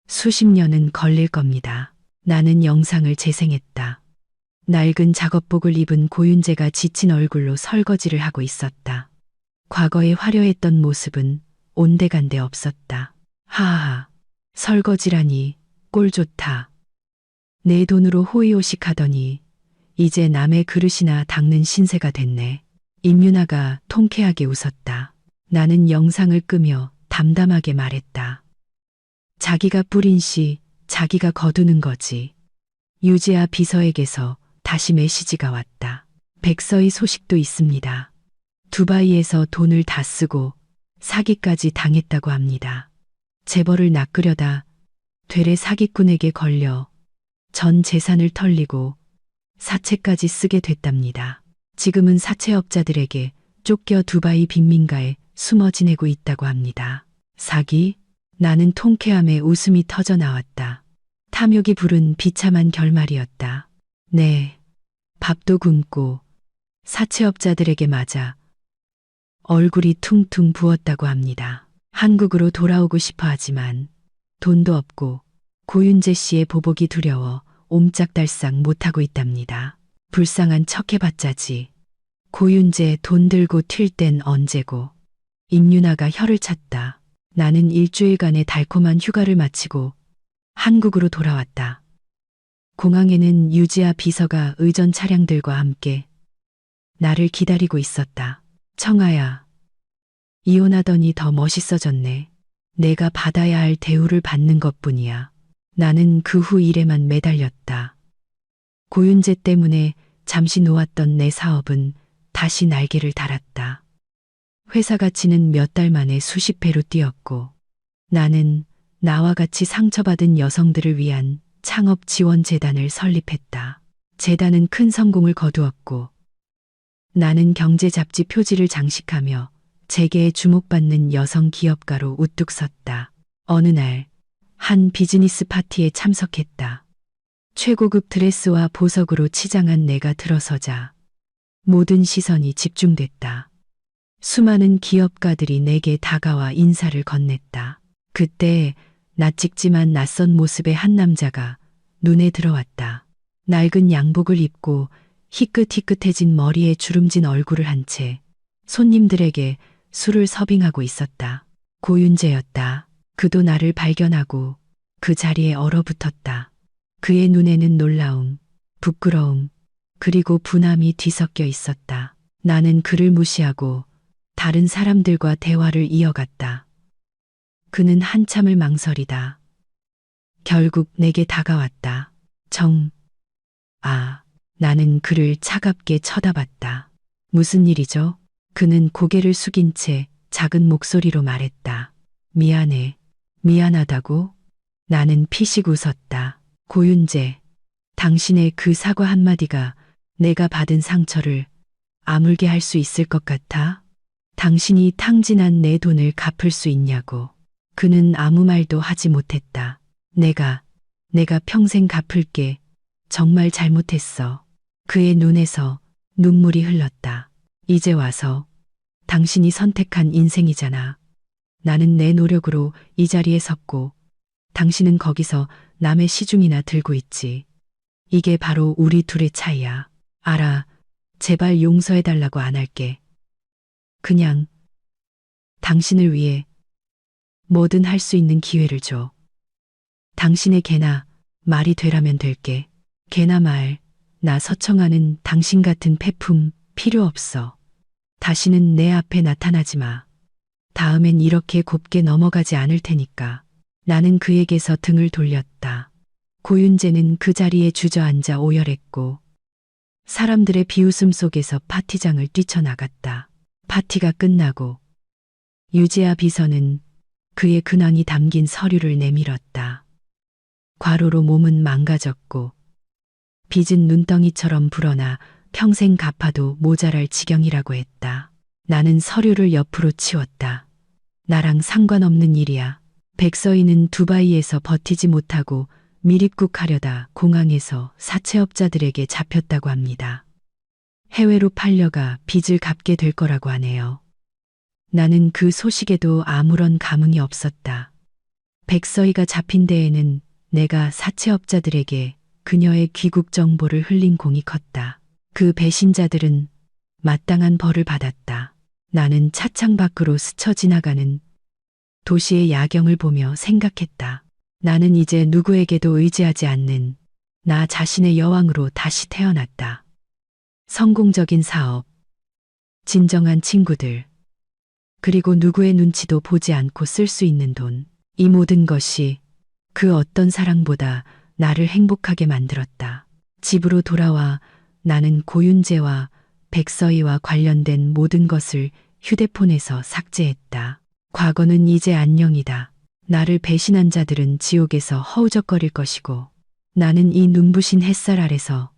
수십 년은 걸릴 겁니다. 나는 영상을 재생했다. 낡은 작업복을 입은 고윤재가 지친 얼굴로 설거지를 하고 있었다. 과거의 화려했던 모습은 온데간데 없었다. 하하, 설거지라니 꼴 좋다. 내 돈으로 호의호식하더니 이제 남의 그릇이나 닦는 신세가 됐네. 임윤아가 통쾌하게 웃었다. 나는 영상을 끄며 담담하게 말했다. 자기가 뿌린 씨, 자기가 거두는 거지. 유지아 비서에게서 다시 메시지가 왔다. 백서의 소식도 있습니다. 두바이에서 돈을 다 쓰고 사기까지 당했다고 합니다. 재벌을 낚으려다 되레 사기꾼에게 걸려 전 재산을 털리고 사채까지 쓰게 됐답니다. 지금은 사채업자들에게 쫓겨 두바이 빈민가에 숨어 지내고 있다고 합니다. 사기? 나는 통쾌함에 웃음이 터져 나왔다. 탐욕이 부른 비참한 결말이었다. 네, 밥도 굶고 사채업자들에게 맞아 얼굴이 퉁퉁 부었다고 합니다. 한국으로 돌아오고 싶어 하지만 돈도 없고 고윤재 씨의 보복이 두려워 옴짝달싹 못하고 있답니다. 불쌍한 척 해봤자지. 고윤재 돈 들고 튈 땐 언제고. 임윤아가 혀를 찼다. 나는 일주일간의 달콤한 휴가를 마치고 한국으로 돌아왔다. 공항에는 유지아 비서가 의전 차량들과 함께 나를 기다리고 있었다. 청아야, 이혼하더니 더 멋있어졌네. 내가 받아야 할 대우를 받는 것뿐이야. 나는 그 후 일에만 매달렸다. 고윤재 때문에 잠시 놓았던 내 사업은 다시 날개를 달았다. 회사 가치는 몇 달 만에 수십 배로 뛰었고 나는 나와 같이 상처받은 여성들을 위한 창업 지원 재단을 설립했다. 재단은 큰 성공을 거두었고 나는 경제 잡지 표지를 장식하며 재계에 주목받는 여성 기업가로 우뚝 섰다. 어느 날 한 비즈니스 파티에 참석했다. 최고급 드레스와 보석으로 치장한 내가 들어서자 모든 시선이 집중됐다. 수많은 기업가들이 내게 다가와 인사를 건넸다. 그때 낯익지만 낯선 모습의 한 남자가 눈에 들어왔다. 낡은 양복을 입고 희끗희끗해진 머리에 주름진 얼굴을 한 채 손님들에게 술을 서빙하고 있었다. 고윤재였다. 그도 나를 발견하고 그 자리에 얼어붙었다. 그의 눈에는 놀라움, 부끄러움, 그리고 분함이 뒤섞여 있었다. 나는 그를 무시하고 다른 사람들과 대화를 이어갔다. 그는 한참을 망설이다. 결국 내게 다가왔다. 나는 그를 차갑게 쳐다봤다. 무슨 일이죠? 그는 고개를 숙인 채 작은 목소리로 말했다. 미안해. 미안하다고? 나는 피식 웃었다. 고윤재, 당신의 그 사과 한마디가 내가 받은 상처를 아물게 할 수 있을 것 같아? 당신이 탕진한 내 돈을 갚을 수 있냐고. 그는 아무 말도 하지 못했다. 내가 평생 갚을게. 정말 잘못했어. 그의 눈에서 눈물이 흘렀다. 이제 와서 당신이 선택한 인생이잖아. 나는 내 노력으로 이 자리에 섰고 당신은 거기서 남의 시중이나 들고 있지. 이게 바로 우리 둘의 차이야. 알아. 제발 용서해달라고 안 할게. 그냥 당신을 위해 뭐든 할 수 있는 기회를 줘. 당신의 개나 말이 되라면 될게. 개나 말, 나 서청아는 당신 같은 패품 필요 없어. 다시는 내 앞에 나타나지 마. 다음엔 이렇게 곱게 넘어가지 않을 테니까. 나는 그에게서 등을 돌렸다. 고윤재는 그 자리에 주저앉아 오열했고 사람들의 비웃음 속에서 파티장을 뛰쳐나갔다. 파티가 끝나고 유지아 비서는 그의 근황이 담긴 서류를 내밀었다. 과로로 몸은 망가졌고 빚은 눈덩이처럼 불어나 평생 갚아도 모자랄 지경이라고 했다. 나는 서류를 옆으로 치웠다. 나랑 상관없는 일이야. 백서희는 두바이에서 버티지 못하고 밀입국하려다 공항에서 사채업자들에게 잡혔다고 합니다. 해외로 팔려가 빚을 갚게 될 거라고 하네요. 나는 그 소식에도 아무런 감흥이 없었다. 백서희가 잡힌 데에는 내가 사채업자들에게 그녀의 귀국 정보를 흘린 공이 컸다. 그 배신자들은 마땅한 벌을 받았다. 나는 차창 밖으로 스쳐 지나가는 도시의 야경을 보며 생각했다. 나는 이제 누구에게도 의지하지 않는 나 자신의 여왕으로 다시 태어났다. 성공적인 사업, 진정한 친구들, 그리고 누구의 눈치도 보지 않고 쓸 수 있는 돈. 이 모든 것이 그 어떤 사랑보다 나를 행복하게 만들었다. 집으로 돌아와 나는 고윤재와 백서희와 관련된 모든 것을 휴대폰에서 삭제했다. 과거는 이제 안녕이다. 나를 배신한 자들은 지옥에서 허우적거릴 것이고 나는 이 눈부신 햇살 아래서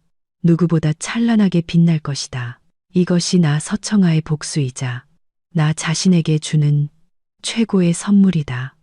누구보다 찬란하게 빛날 것이다. 이것이 나 서청아의 복수이자 나 자신에게 주는 최고의 선물이다.